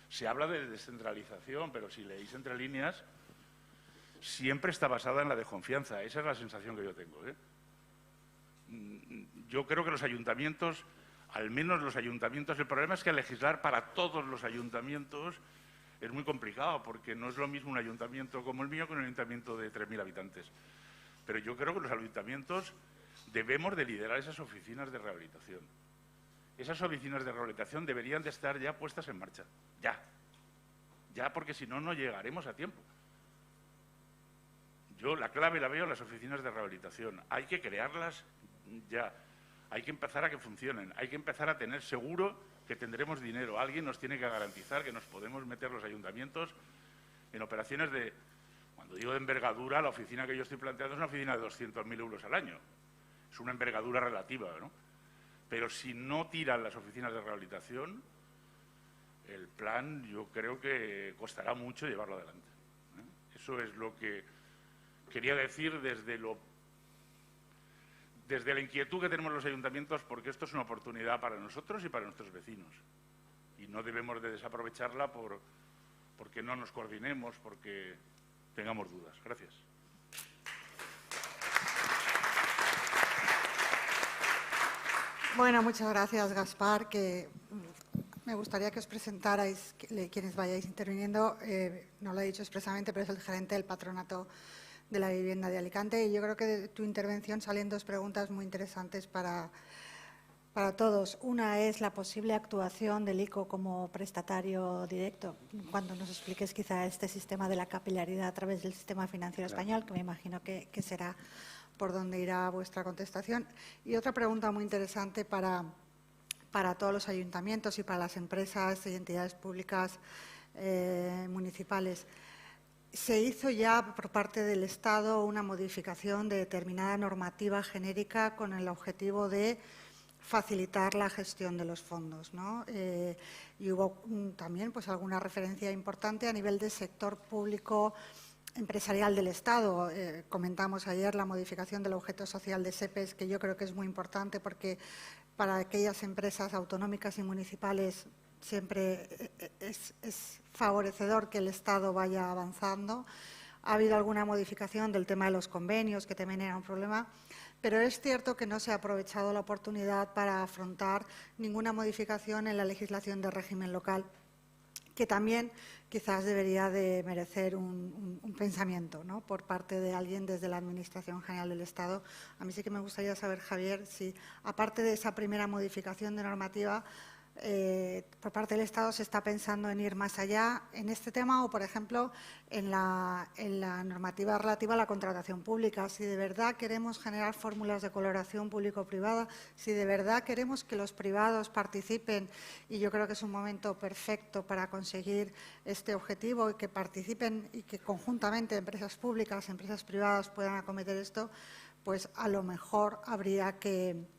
Se habla de descentralización, pero si leéis entre líneas, siempre está basada en la desconfianza. Esa es la sensación que yo tengo, ¿eh? Yo creo que los ayuntamientos, al menos los ayuntamientos, el problema es que legislar para todos los ayuntamientos es muy complicado, porque no es lo mismo un ayuntamiento como el mío que un ayuntamiento de 3.000 habitantes. Pero yo creo que los ayuntamientos debemos de liderar esas oficinas de rehabilitación. Esas oficinas de rehabilitación deberían de estar ya puestas en marcha. Ya, porque si no, no llegaremos a tiempo. Yo la clave la veo en las oficinas de rehabilitación. Hay que crearlas ya. Hay que empezar a que funcionen. Hay que empezar a tener seguro que tendremos dinero. Alguien nos tiene que garantizar que nos podemos meter los ayuntamientos en operaciones de... Cuando digo de envergadura, la oficina que yo estoy planteando es una oficina de 200.000 euros al año. Es una envergadura relativa, ¿no? Pero si no tiran las oficinas de rehabilitación, el plan yo creo que costará mucho llevarlo adelante, ¿eh? Eso es lo que quería decir desde la inquietud que tenemos los ayuntamientos, porque esto es una oportunidad para nosotros y para nuestros vecinos. Y no debemos de desaprovecharla porque no nos coordinemos, porque tengamos dudas. Gracias. Bueno, muchas gracias, Gaspar, que me gustaría que os presentarais, quienes vayáis interviniendo. No lo he dicho expresamente, pero es el gerente del Patronato de la Vivienda de Alicante. Y yo creo que de tu intervención salen dos preguntas muy interesantes para todos. Una es la posible actuación del ICO como prestatario directo, cuando nos expliques quizá este sistema de la capilaridad a través del sistema financiero español, que me imagino que será por donde irá vuestra contestación. Y otra pregunta muy interesante para todos los ayuntamientos y para las empresas y entidades públicas municipales. Se hizo ya por parte del Estado una modificación de determinada normativa genérica con el objetivo de facilitar la gestión de los fondos, ¿no? Y hubo también pues alguna referencia importante a nivel del sector público empresarial del Estado. Comentamos ayer la modificación del objeto social de SEPES, que yo creo que es muy importante porque para aquellas empresas autonómicas y municipales siempre es favorecedor que el Estado vaya avanzando. Ha habido alguna modificación del tema de los convenios, que también era un problema, pero es cierto que no se ha aprovechado la oportunidad para afrontar ninguna modificación en la legislación de régimen local, que también quizás debería de merecer un pensamiento, ¿no?, por parte de alguien desde la Administración General del Estado. A mí sí que me gustaría saber, Javier, si aparte de esa primera modificación de normativa, por parte del Estado se está pensando en ir más allá en este tema o, por ejemplo, en la normativa relativa a la contratación pública. Si de verdad queremos generar fórmulas de colaboración público-privada, si de verdad queremos que los privados participen, y yo creo que es un momento perfecto para conseguir este objetivo y que participen y que conjuntamente empresas públicas, empresas privadas puedan acometer esto, pues a lo mejor habría que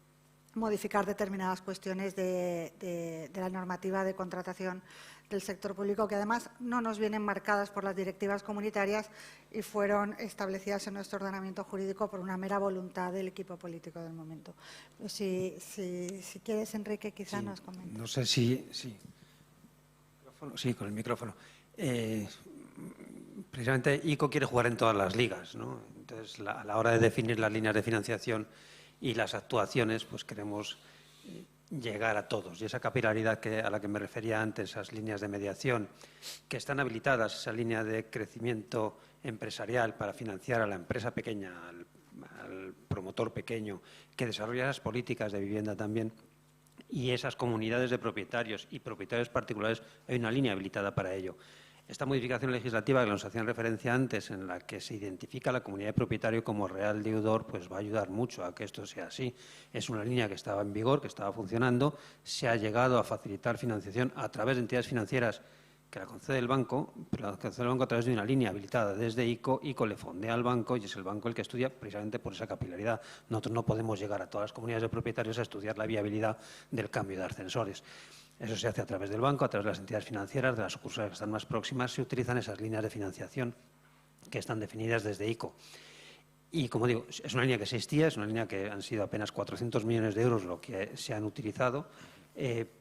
modificar determinadas cuestiones de la normativa de contratación del sector público, que además no nos vienen marcadas por las directivas comunitarias y fueron establecidas en nuestro ordenamiento jurídico por una mera voluntad del equipo político del momento. Si quieres, Enrique, quizá nos comentes. No sé si… Sí, con el micrófono. Precisamente ICO quiere jugar en todas las ligas, ¿no? Entonces, a la hora de definir las líneas de financiación y las actuaciones, pues queremos llegar a todos. Y esa capilaridad a la que me refería antes, esas líneas de mediación que están habilitadas, esa línea de crecimiento empresarial para financiar a la empresa pequeña, al promotor pequeño, que desarrolla esas políticas de vivienda también, y esas comunidades de propietarios y propietarios particulares, hay una línea habilitada para ello. Esta modificación legislativa que nos hacían referencia antes, en la que se identifica a la comunidad de propietario como real deudor, pues va a ayudar mucho a que esto sea así. Es una línea que estaba en vigor, que estaba funcionando, se ha llegado a facilitar financiación a través de entidades financieras que la concede el banco, pero la concede el banco a través de una línea habilitada desde ICO. ICO le fondea al banco y es el banco el que estudia precisamente por esa capilaridad. Nosotros no podemos llegar a todas las comunidades de propietarios a estudiar la viabilidad del cambio de ascensores. Eso se hace a través del banco, a través de las entidades financieras, de las sucursales que están más próximas. Se utilizan esas líneas de financiación que están definidas desde ICO. Y, como digo, es una línea que existía, es una línea que han sido apenas 400 millones de euros lo que se han utilizado,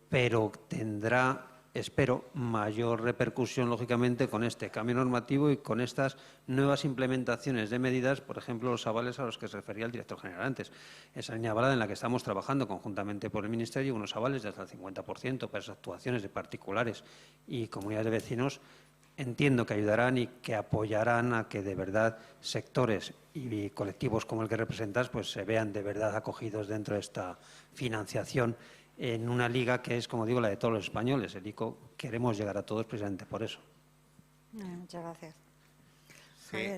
pero tendrá, espero, mayor repercusión, lógicamente, con este cambio normativo y con estas nuevas implementaciones de medidas, por ejemplo, los avales a los que se refería el director general antes. Esa línea avalada en la que estamos trabajando conjuntamente por el Ministerio, unos avales de hasta el 50% para esas actuaciones de particulares y comunidades de vecinos, entiendo que ayudarán y que apoyarán a que de verdad sectores y colectivos como el que representas pues se vean de verdad acogidos dentro de esta financiación en una liga que es, como digo, la de todos los españoles. El ICO queremos llegar a todos precisamente por eso. Muchas gracias. Sí,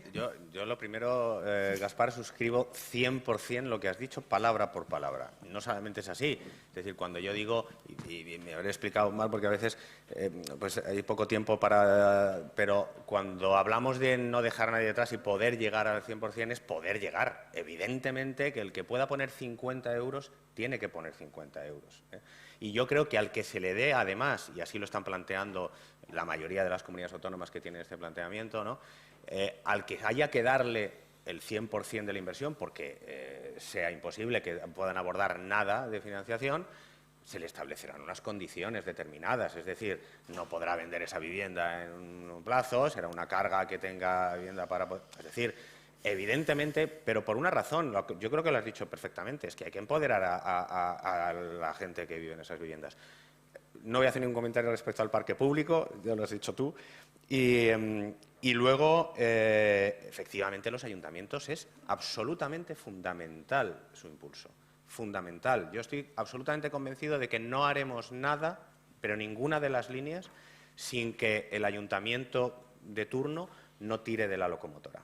yo lo primero, Gaspar, suscribo 100% lo que has dicho, palabra por palabra. No solamente es así. Es decir, cuando yo digo, y me habré explicado mal porque a veces pues hay poco tiempo para… Pero cuando hablamos de no dejar a nadie detrás y poder llegar al 100% es poder llegar. Evidentemente que el que pueda poner 50 euros tiene que poner 50 euros. Y yo creo que al que se le dé, además, y así lo están planteando la mayoría de las comunidades autónomas que tienen este planteamiento, ¿no?, al que haya que darle el 100% de la inversión, porque sea imposible que puedan abordar nada de financiación, se le establecerán unas condiciones determinadas. Es decir, no podrá vender esa vivienda en un plazo, será una carga que tenga vivienda para… Es decir, evidentemente, pero por una razón, yo creo que lo has dicho perfectamente, es que hay que empoderar a la gente que vive en esas viviendas. No voy a hacer ningún comentario respecto al parque público, ya lo has dicho tú. Y luego, efectivamente, los ayuntamientos es absolutamente fundamental su impulso. Fundamental. Yo estoy absolutamente convencido de que no haremos nada, pero ninguna de las líneas, sin que el ayuntamiento de turno no tire de la locomotora.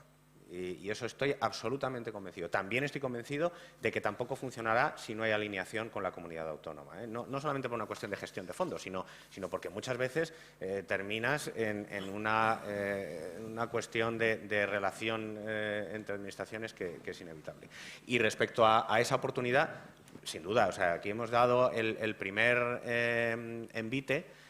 Y eso estoy absolutamente convencido. También estoy convencido de que tampoco funcionará si no hay alineación con la comunidad autónoma, ¿eh? No solamente por una cuestión de gestión de fondos, sino porque muchas veces terminas en una cuestión de relación entre administraciones que es inevitable. Y respecto a esa oportunidad, sin duda, o sea, aquí hemos dado el primer envite,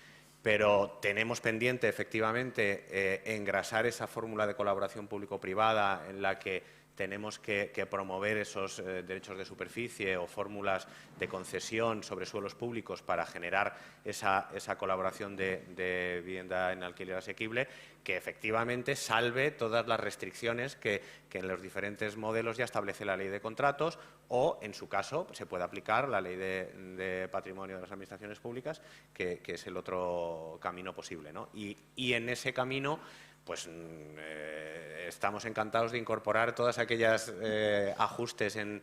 pero tenemos pendiente, efectivamente, engrasar esa fórmula de colaboración público-privada en la que tenemos que promover esos derechos de superficie o fórmulas de concesión sobre suelos públicos para generar esa colaboración de vivienda en alquiler asequible, que efectivamente salve todas las restricciones que en los diferentes modelos ya establece la ley de contratos, o, en su caso, se puede aplicar la ley de patrimonio de las administraciones públicas, que es el otro camino posible, ¿no? Y en ese camino, pues estamos encantados de incorporar todas aquellas ajustes en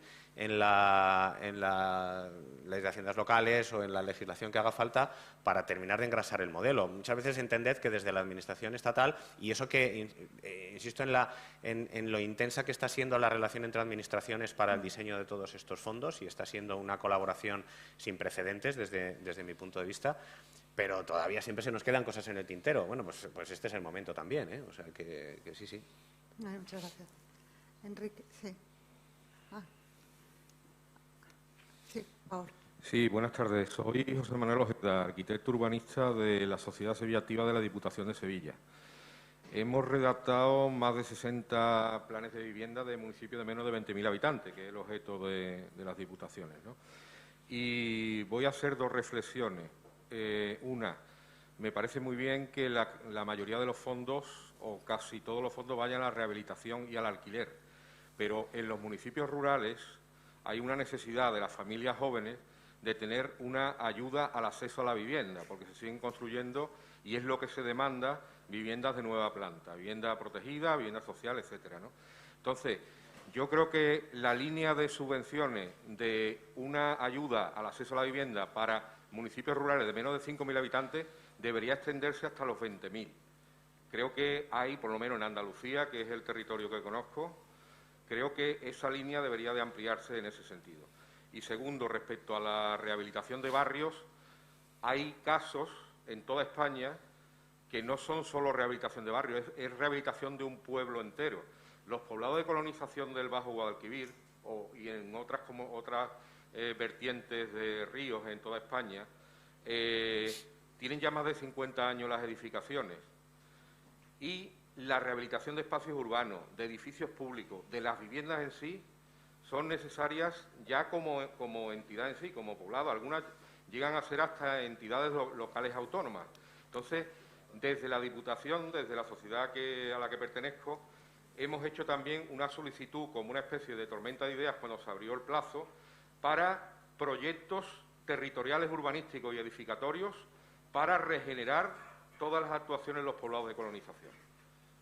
la ley de haciendas locales o en la legislación que haga falta para terminar de engrasar el modelo. Muchas veces entended que desde la Administración estatal, y eso que, insisto en lo intensa que está siendo la relación entre administraciones para el diseño de todos estos fondos, y está siendo una colaboración sin precedentes desde mi punto de vista, pero todavía siempre se nos quedan cosas en el tintero. Bueno, pues este es el momento también, ¿eh? O sea, que sí, sí. Muchas gracias. Enrique, sí. Sí, por favor. Sí, buenas tardes. Soy José Manuel Ojeda, arquitecto urbanista de la Sociedad Sevilla Activa de la Diputación de Sevilla. Hemos redactado más de 60 planes de vivienda de municipios de menos de 20.000 habitantes, que es el objeto de las diputaciones, ¿no? Y voy a hacer dos reflexiones. Una, me parece muy bien que la mayoría de los fondos, o casi todos los fondos, vayan a la rehabilitación y al alquiler, pero en los municipios rurales hay una necesidad de las familias jóvenes de tener una ayuda al acceso a la vivienda, porque se siguen construyendo, y es lo que se demanda, viviendas de nueva planta, vivienda protegida, vivienda social, etcétera, ¿no? Entonces, yo creo que la línea de subvenciones de una ayuda al acceso a la vivienda para municipios rurales de menos de 5.000 habitantes debería extenderse hasta los 20.000. Creo que hay, por lo menos en Andalucía, que es el territorio que conozco, creo que esa línea debería de ampliarse en ese sentido. Y segundo, respecto a la rehabilitación de barrios, hay casos en toda España que no son solo rehabilitación de barrios, es rehabilitación de un pueblo entero. Los poblados de colonización del Bajo Guadalquivir y en otras vertientes de ríos en toda España, tienen ya más de 50 años las edificaciones, y la rehabilitación de espacios urbanos, de edificios públicos, de las viviendas en sí, son necesarias ya como entidad en sí, como poblado. Algunas llegan a ser hasta entidades locales autónomas. Entonces, desde la Diputación, desde la sociedad a la que pertenezco, hemos hecho también una solicitud, como una especie de tormenta de ideas cuando se abrió el plazo, para proyectos territoriales urbanísticos y edificatorios para regenerar todas las actuaciones en los poblados de colonización,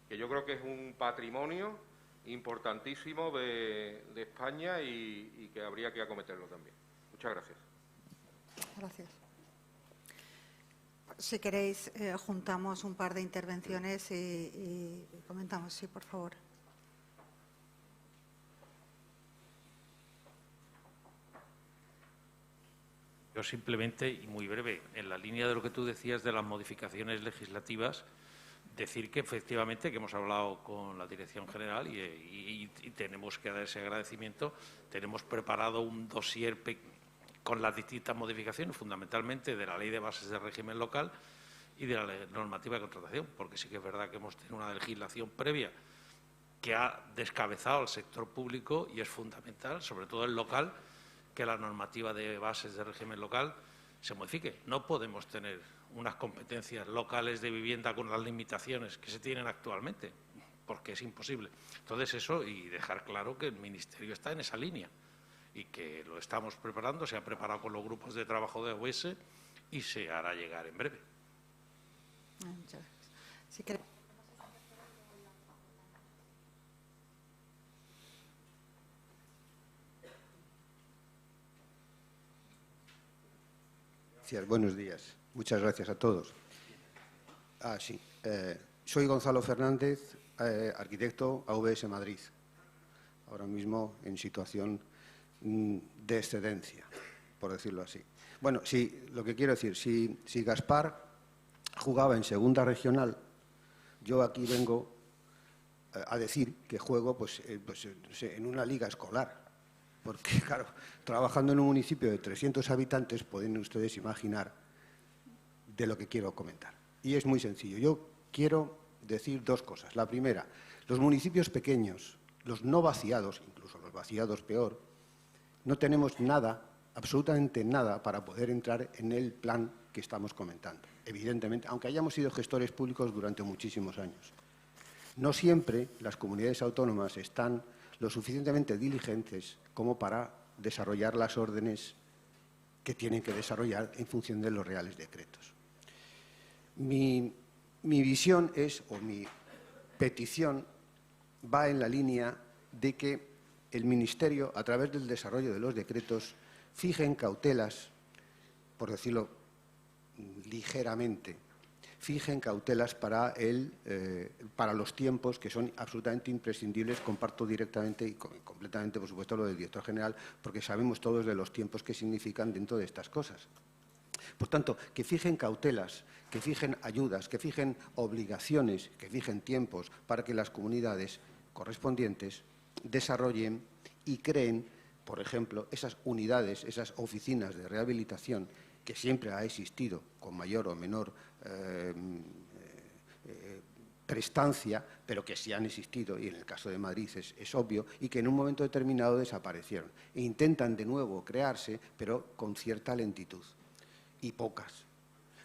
que yo creo que es un patrimonio importantísimo de España y que habría que acometerlo también. Muchas gracias. Gracias. Si queréis, juntamos un par de intervenciones y comentamos. Sí, por favor. Yo simplemente, y muy breve, en la línea de lo que tú decías de las modificaciones legislativas, decir que efectivamente que hemos hablado con la Dirección General y tenemos que dar ese agradecimiento. Tenemos preparado un dossier con las distintas modificaciones, fundamentalmente de la Ley de Bases de Régimen Local y de la normativa de contratación, porque sí que es verdad que hemos tenido una legislación previa que ha descabezado al sector público, y es fundamental, sobre todo el local, que la normativa de bases de régimen local se modifique. No podemos tener unas competencias locales de vivienda con las limitaciones que se tienen actualmente, porque es imposible. Entonces, eso, y dejar claro que el Ministerio está en esa línea y que lo estamos preparando, se ha preparado con los grupos de trabajo de AUS y se hará llegar en breve. Muchas gracias. Si queréis. Buenos días. Muchas gracias a todos. Sí. Soy Gonzalo Fernández, arquitecto AUS Madrid. Ahora mismo en situación de excedencia, por decirlo así. Bueno, sí, lo que quiero decir, si Gaspar jugaba en segunda regional, yo aquí vengo a decir que juego pues, en una liga escolar. Porque, claro, trabajando en un municipio de 300 habitantes, pueden ustedes imaginar de lo que quiero comentar. Y es muy sencillo. Yo quiero decir dos cosas. La primera, los municipios pequeños los no vaciados, incluso los vaciados peor, no tenemos nada, absolutamente nada, para poder entrar en el plan que estamos comentando. Evidentemente, aunque hayamos sido gestores públicos durante muchísimos años. No siempre las comunidades autónomas están lo suficientemente diligentes como para desarrollar las órdenes que tienen que desarrollar en función de los reales decretos. Mi visión es, o mi petición, va en la línea de que el Ministerio, a través del desarrollo de los decretos, fijen cautelas, por decirlo ligeramente, fijen cautelas para los tiempos que son absolutamente imprescindibles. Comparto directamente y completamente, por supuesto, lo del director general, porque sabemos todos de los tiempos que significan dentro de estas cosas. Por tanto, que fijen cautelas, que fijen ayudas, que fijen obligaciones, que fijen tiempos para que las comunidades correspondientes desarrollen y creen, por ejemplo, esas unidades, esas oficinas de rehabilitación que siempre ha existido con mayor o menor prestancia, pero que sí han existido, y en el caso de Madrid es obvio, y que en un momento determinado desaparecieron. E intentan de nuevo crearse, pero con cierta lentitud, y pocas.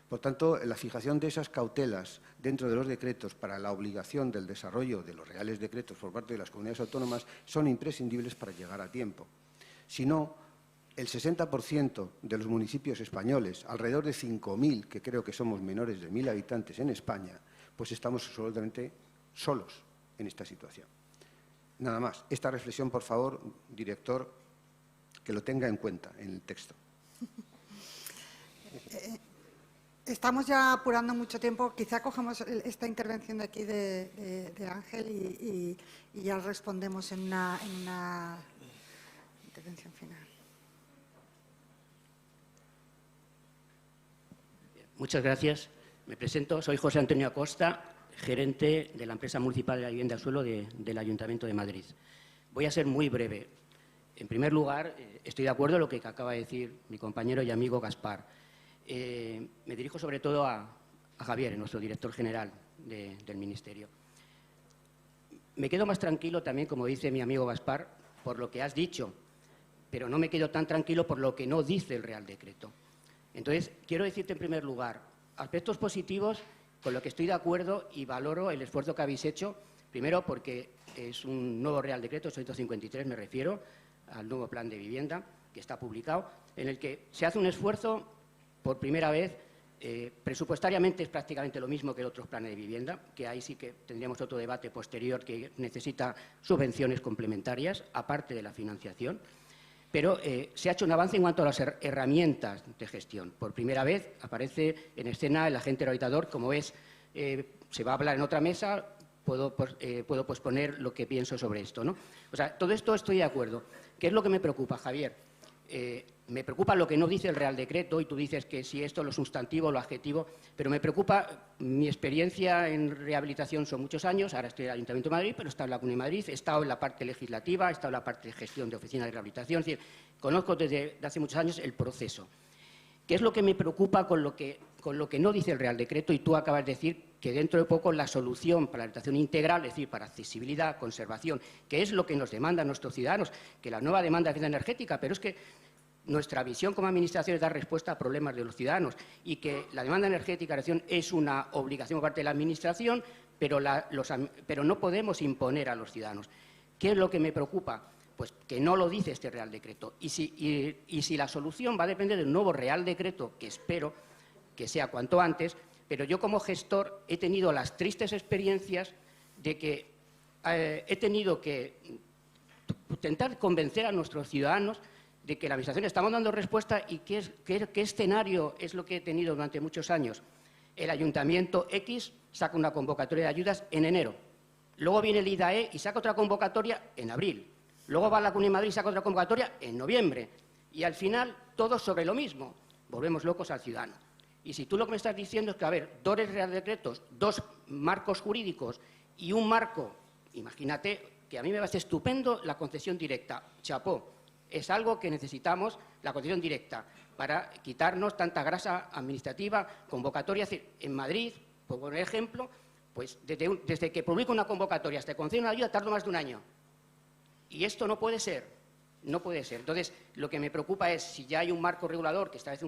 Por tanto, la fijación de esas cautelas dentro de los decretos para la obligación del desarrollo de los reales decretos por parte de las comunidades autónomas son imprescindibles para llegar a tiempo. Si no, el 60% de los municipios españoles, alrededor de 5.000, que creo que somos menores de 1.000 habitantes en España, pues estamos absolutamente solos en esta situación. Nada más. Esta reflexión, por favor, director, que lo tenga en cuenta en el texto. Estamos ya apurando mucho tiempo. Quizá cogemos esta intervención de aquí de Ángel y ya respondemos en una intervención final. Muchas gracias. Me presento. Soy José Antonio Acosta, gerente de la empresa municipal de la vivienda al suelo del Ayuntamiento de Madrid. Voy a ser muy breve. En primer lugar, estoy de acuerdo en lo que acaba de decir mi compañero y amigo Gaspar. Me dirijo sobre todo a Javier, nuestro director general del Ministerio. Me quedo más tranquilo también, como dice mi amigo Gaspar, por lo que has dicho, pero no me quedo tan tranquilo por lo que no dice el Real Decreto. Entonces, quiero decirte en primer lugar, aspectos positivos con lo que estoy de acuerdo y valoro el esfuerzo que habéis hecho, primero porque es un nuevo Real Decreto, 853 me refiero, al nuevo plan de vivienda que está publicado, en el que se hace un esfuerzo por primera vez. Presupuestariamente es prácticamente lo mismo que en otros planes de vivienda, que ahí sí que tendríamos otro debate posterior que necesita subvenciones complementarias, aparte de la financiación. Pero se ha hecho un avance en cuanto a las herramientas de gestión. Por primera vez aparece en escena el agente rehabilitador, como es, se va a hablar en otra mesa, puedo posponer lo que pienso sobre esto, ¿no? O sea, todo esto estoy de acuerdo. ¿Qué es lo que me preocupa, Javier? Me preocupa lo que no dice el Real Decreto, y tú dices que si esto es lo sustantivo o lo adjetivo, pero me preocupa, mi experiencia en rehabilitación son muchos años, ahora estoy en el Ayuntamiento de Madrid, pero he estado en la Comunidad de Madrid, he estado en la parte legislativa, he estado en la parte de gestión de oficinas de rehabilitación, es decir, conozco desde hace muchos años el proceso. ¿Qué es lo que me preocupa con lo que no dice el Real Decreto? Y tú acabas de decir que dentro de poco la solución para la rehabilitación integral, es decir, para accesibilidad, conservación, que es lo que nos demandan nuestros ciudadanos, que la nueva demanda de eficiencia energética, pero es que nuestra visión como administración es dar respuesta a problemas de los ciudadanos y que la demanda energética es una obligación por parte de la administración, pero no podemos imponer a los ciudadanos. ¿Qué es lo que me preocupa? Pues que no lo dice este Real Decreto. Y si la solución va a depender del nuevo Real Decreto, que espero que sea cuanto antes, pero yo como gestor he tenido las tristes experiencias de que he tenido que intentar convencer a nuestros ciudadanos de que la Administración estamos dando respuesta y qué escenario es lo que he tenido durante muchos años. El Ayuntamiento X saca una convocatoria de ayudas en enero. Luego viene el IDAE y saca otra convocatoria en abril. Luego va a la Comunidad de Madrid y saca otra convocatoria en noviembre. Y al final, todos sobre lo mismo. Volvemos locos al ciudadano. Y si tú lo que me estás diciendo es que, a ver, 2 Real Decretos, 2 marcos jurídicos y un marco, imagínate que a mí me parece estupendo la concesión directa. Chapó. Es algo que necesitamos, la concesión directa, para quitarnos tanta grasa administrativa, convocatoria. En Madrid, por poner ejemplo, pues desde que publico una convocatoria hasta que concedo una ayuda tardo más de un año. Y esto no puede ser. No puede ser. Entonces, lo que me preocupa es si ya hay un marco regulador que establece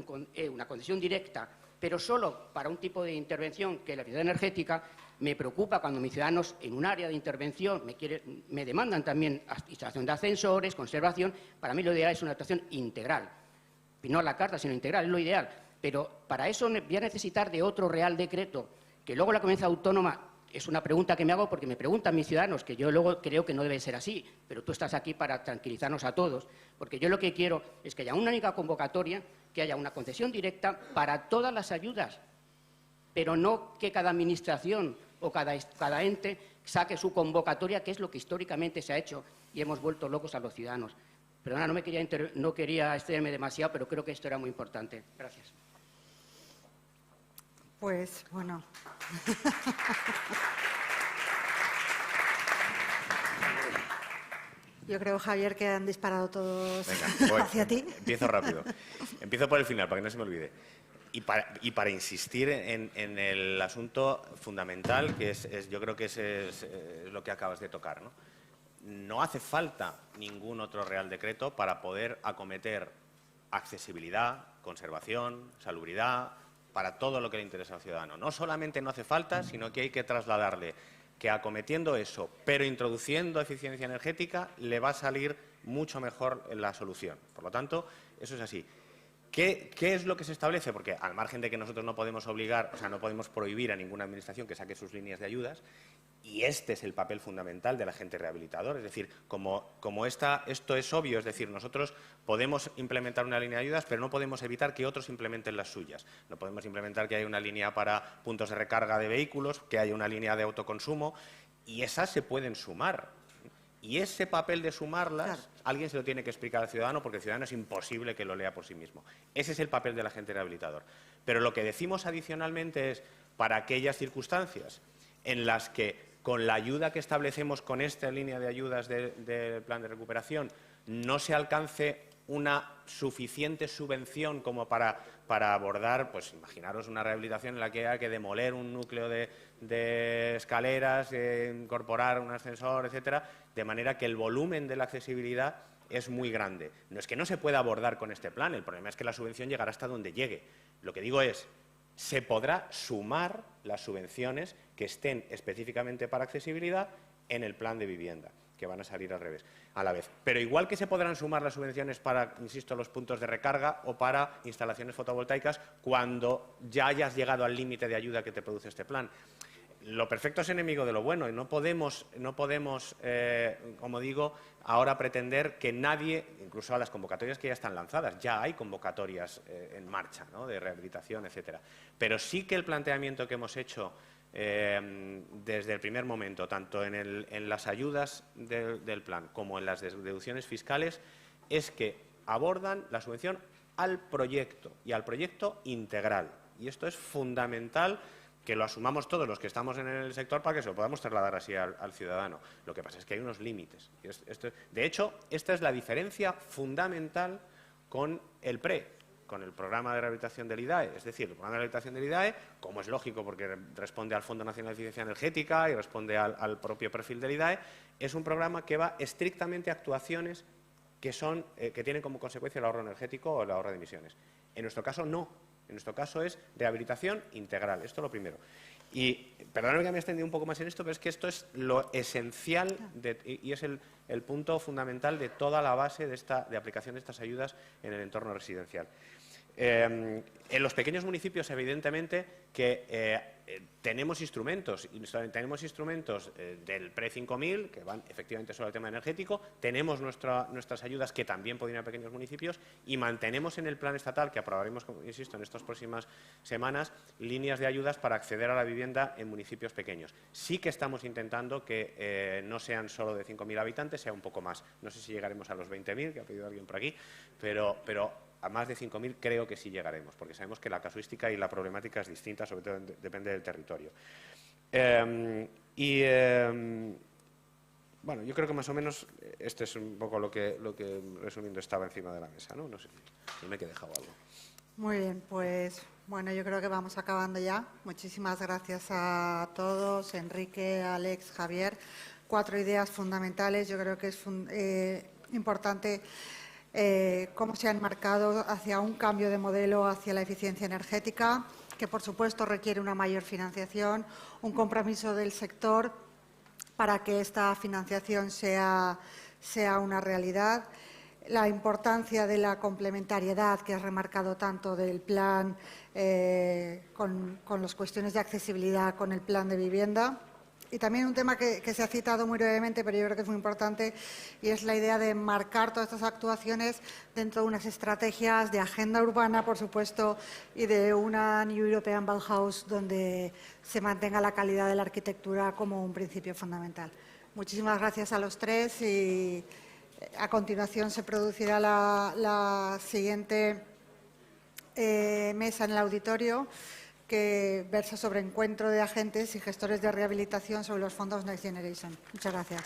una concesión directa, pero solo para un tipo de intervención que es la eficiencia energética, me preocupa cuando mis ciudadanos en un área de intervención me demandan también instalación de ascensores, conservación. Para mí lo ideal es una actuación integral. No a la carta, sino integral, es lo ideal. Pero para eso voy a necesitar de otro Real Decreto, que luego la comunidad autónoma... Es una pregunta que me hago porque me preguntan mis ciudadanos, que yo luego creo que no debe ser así, pero tú estás aquí para tranquilizarnos a todos, porque yo lo que quiero es que haya una única convocatoria, que haya una concesión directa para todas las ayudas, pero no que cada administración o cada ente saque su convocatoria, que es lo que históricamente se ha hecho y hemos vuelto locos a los ciudadanos. Perdona, no quería extenderme demasiado, pero creo que esto era muy importante. Gracias. Pues, bueno. Yo creo, Javier, que han disparado todos hacia ti. Empiezo rápido. Empiezo por el final, para que no se me olvide. Y para insistir en el asunto fundamental, que yo creo que es lo que acabas de tocar, ¿no? No hace falta ningún otro Real Decreto para poder acometer accesibilidad, conservación, salubridad, para todo lo que le interesa al ciudadano. No solamente no hace falta, sino que hay que trasladarle que acometiendo eso, pero introduciendo eficiencia energética, le va a salir mucho mejor la solución. Por lo tanto, eso es así. ¿Qué es lo que se establece? Porque al margen de que nosotros no podemos obligar, o sea, no podemos prohibir a ninguna administración que saque sus líneas de ayudas, y este es el papel fundamental del agente rehabilitador. Es decir, como esto es obvio, es decir, nosotros podemos implementar una línea de ayudas, pero no podemos evitar que otros implementen las suyas. No podemos implementar que haya una línea para puntos de recarga de vehículos, que haya una línea de autoconsumo, y esas se pueden sumar. Y ese papel de sumarlas, alguien se lo tiene que explicar al ciudadano, porque el ciudadano es imposible que lo lea por sí mismo. Ese es el papel del agente rehabilitador. Pero lo que decimos adicionalmente es, para aquellas circunstancias en las que con la ayuda que establecemos con esta línea de ayudas del plan de recuperación no se alcance una suficiente subvención como para abordar, pues imaginaros una rehabilitación en la que haya que demoler un núcleo de escaleras, incorporar un ascensor, etcétera, de manera que el volumen de la accesibilidad es muy grande. No es que no se pueda abordar con este plan, el problema es que la subvención llegará hasta donde llegue. Lo que digo es, se podrá sumar las subvenciones que estén específicamente para accesibilidad en el plan de vivienda, que van a salir a la vez. Pero igual que se podrán sumar las subvenciones para, insisto, los puntos de recarga o para instalaciones fotovoltaicas cuando ya hayas llegado al límite de ayuda que te produce este plan. Lo perfecto es enemigo de lo bueno y no podemos, como digo, ahora pretender que nadie, incluso a las convocatorias que ya están lanzadas, ya hay convocatorias en marcha, ¿no?, de rehabilitación, etcétera. Pero sí que el planteamiento que hemos hecho desde el primer momento, tanto en las ayudas del plan como en las deducciones fiscales, es que abordan la subvención al proyecto y al proyecto integral. Y esto es fundamental que lo asumamos todos los que estamos en el sector para que se lo podamos trasladar así al ciudadano. Lo que pasa es que hay unos límites. De hecho, esta es la diferencia fundamental con el con el programa de rehabilitación del IDAE. Es decir, el programa de rehabilitación del IDAE, como es lógico porque responde al Fondo Nacional de Eficiencia Energética y responde al propio perfil del IDAE, es un programa que va estrictamente a actuaciones que tienen como consecuencia el ahorro energético o el ahorro de emisiones. En nuestro caso, no. En nuestro caso es rehabilitación integral. Esto es lo primero. Y perdóname que me he extendido un poco más en esto, pero es que esto es lo esencial y es el punto fundamental de toda la base de aplicación de estas ayudas en el entorno residencial. En los pequeños municipios, evidentemente, que tenemos instrumentos del PRE 5000, que van efectivamente solo al tema energético, tenemos nuestras ayudas que también pueden ir a pequeños municipios y mantenemos en el plan estatal, que aprobaremos, insisto, en estas próximas semanas, líneas de ayudas para acceder a la vivienda en municipios pequeños. Sí que estamos intentando que no sean solo de 5.000 habitantes, sea un poco más. No sé si llegaremos a los 20.000, que ha pedido alguien por aquí, pero a más de 5.000 creo que sí llegaremos, porque sabemos que la casuística y la problemática es distinta, sobre todo depende del territorio. Bueno, yo creo que más o menos este es un poco lo que resumiendo estaba encima de la mesa, ¿no? No sé si me he dejado algo. Muy bien, pues bueno, yo creo que vamos acabando ya. Muchísimas gracias a todos, Enrique, Alex, Javier. 4 ideas fundamentales. Yo creo que es importante cómo se ha enmarcado hacia un cambio de modelo hacia la eficiencia energética, que por supuesto requiere una mayor financiación, un compromiso del sector para que esta financiación sea una realidad. La importancia de la complementariedad que has remarcado tanto del plan con las cuestiones de accesibilidad con el plan de vivienda. Y también un tema que se ha citado muy brevemente, pero yo creo que es muy importante, y es la idea de marcar todas estas actuaciones dentro de unas estrategias de agenda urbana, por supuesto, y de una New European Bauhaus donde se mantenga la calidad de la arquitectura como un principio fundamental. Muchísimas gracias a los tres y a continuación se producirá la siguiente mesa en el auditorio, que versa sobre encuentro de agentes y gestores de rehabilitación sobre los fondos Next Generation. Muchas gracias.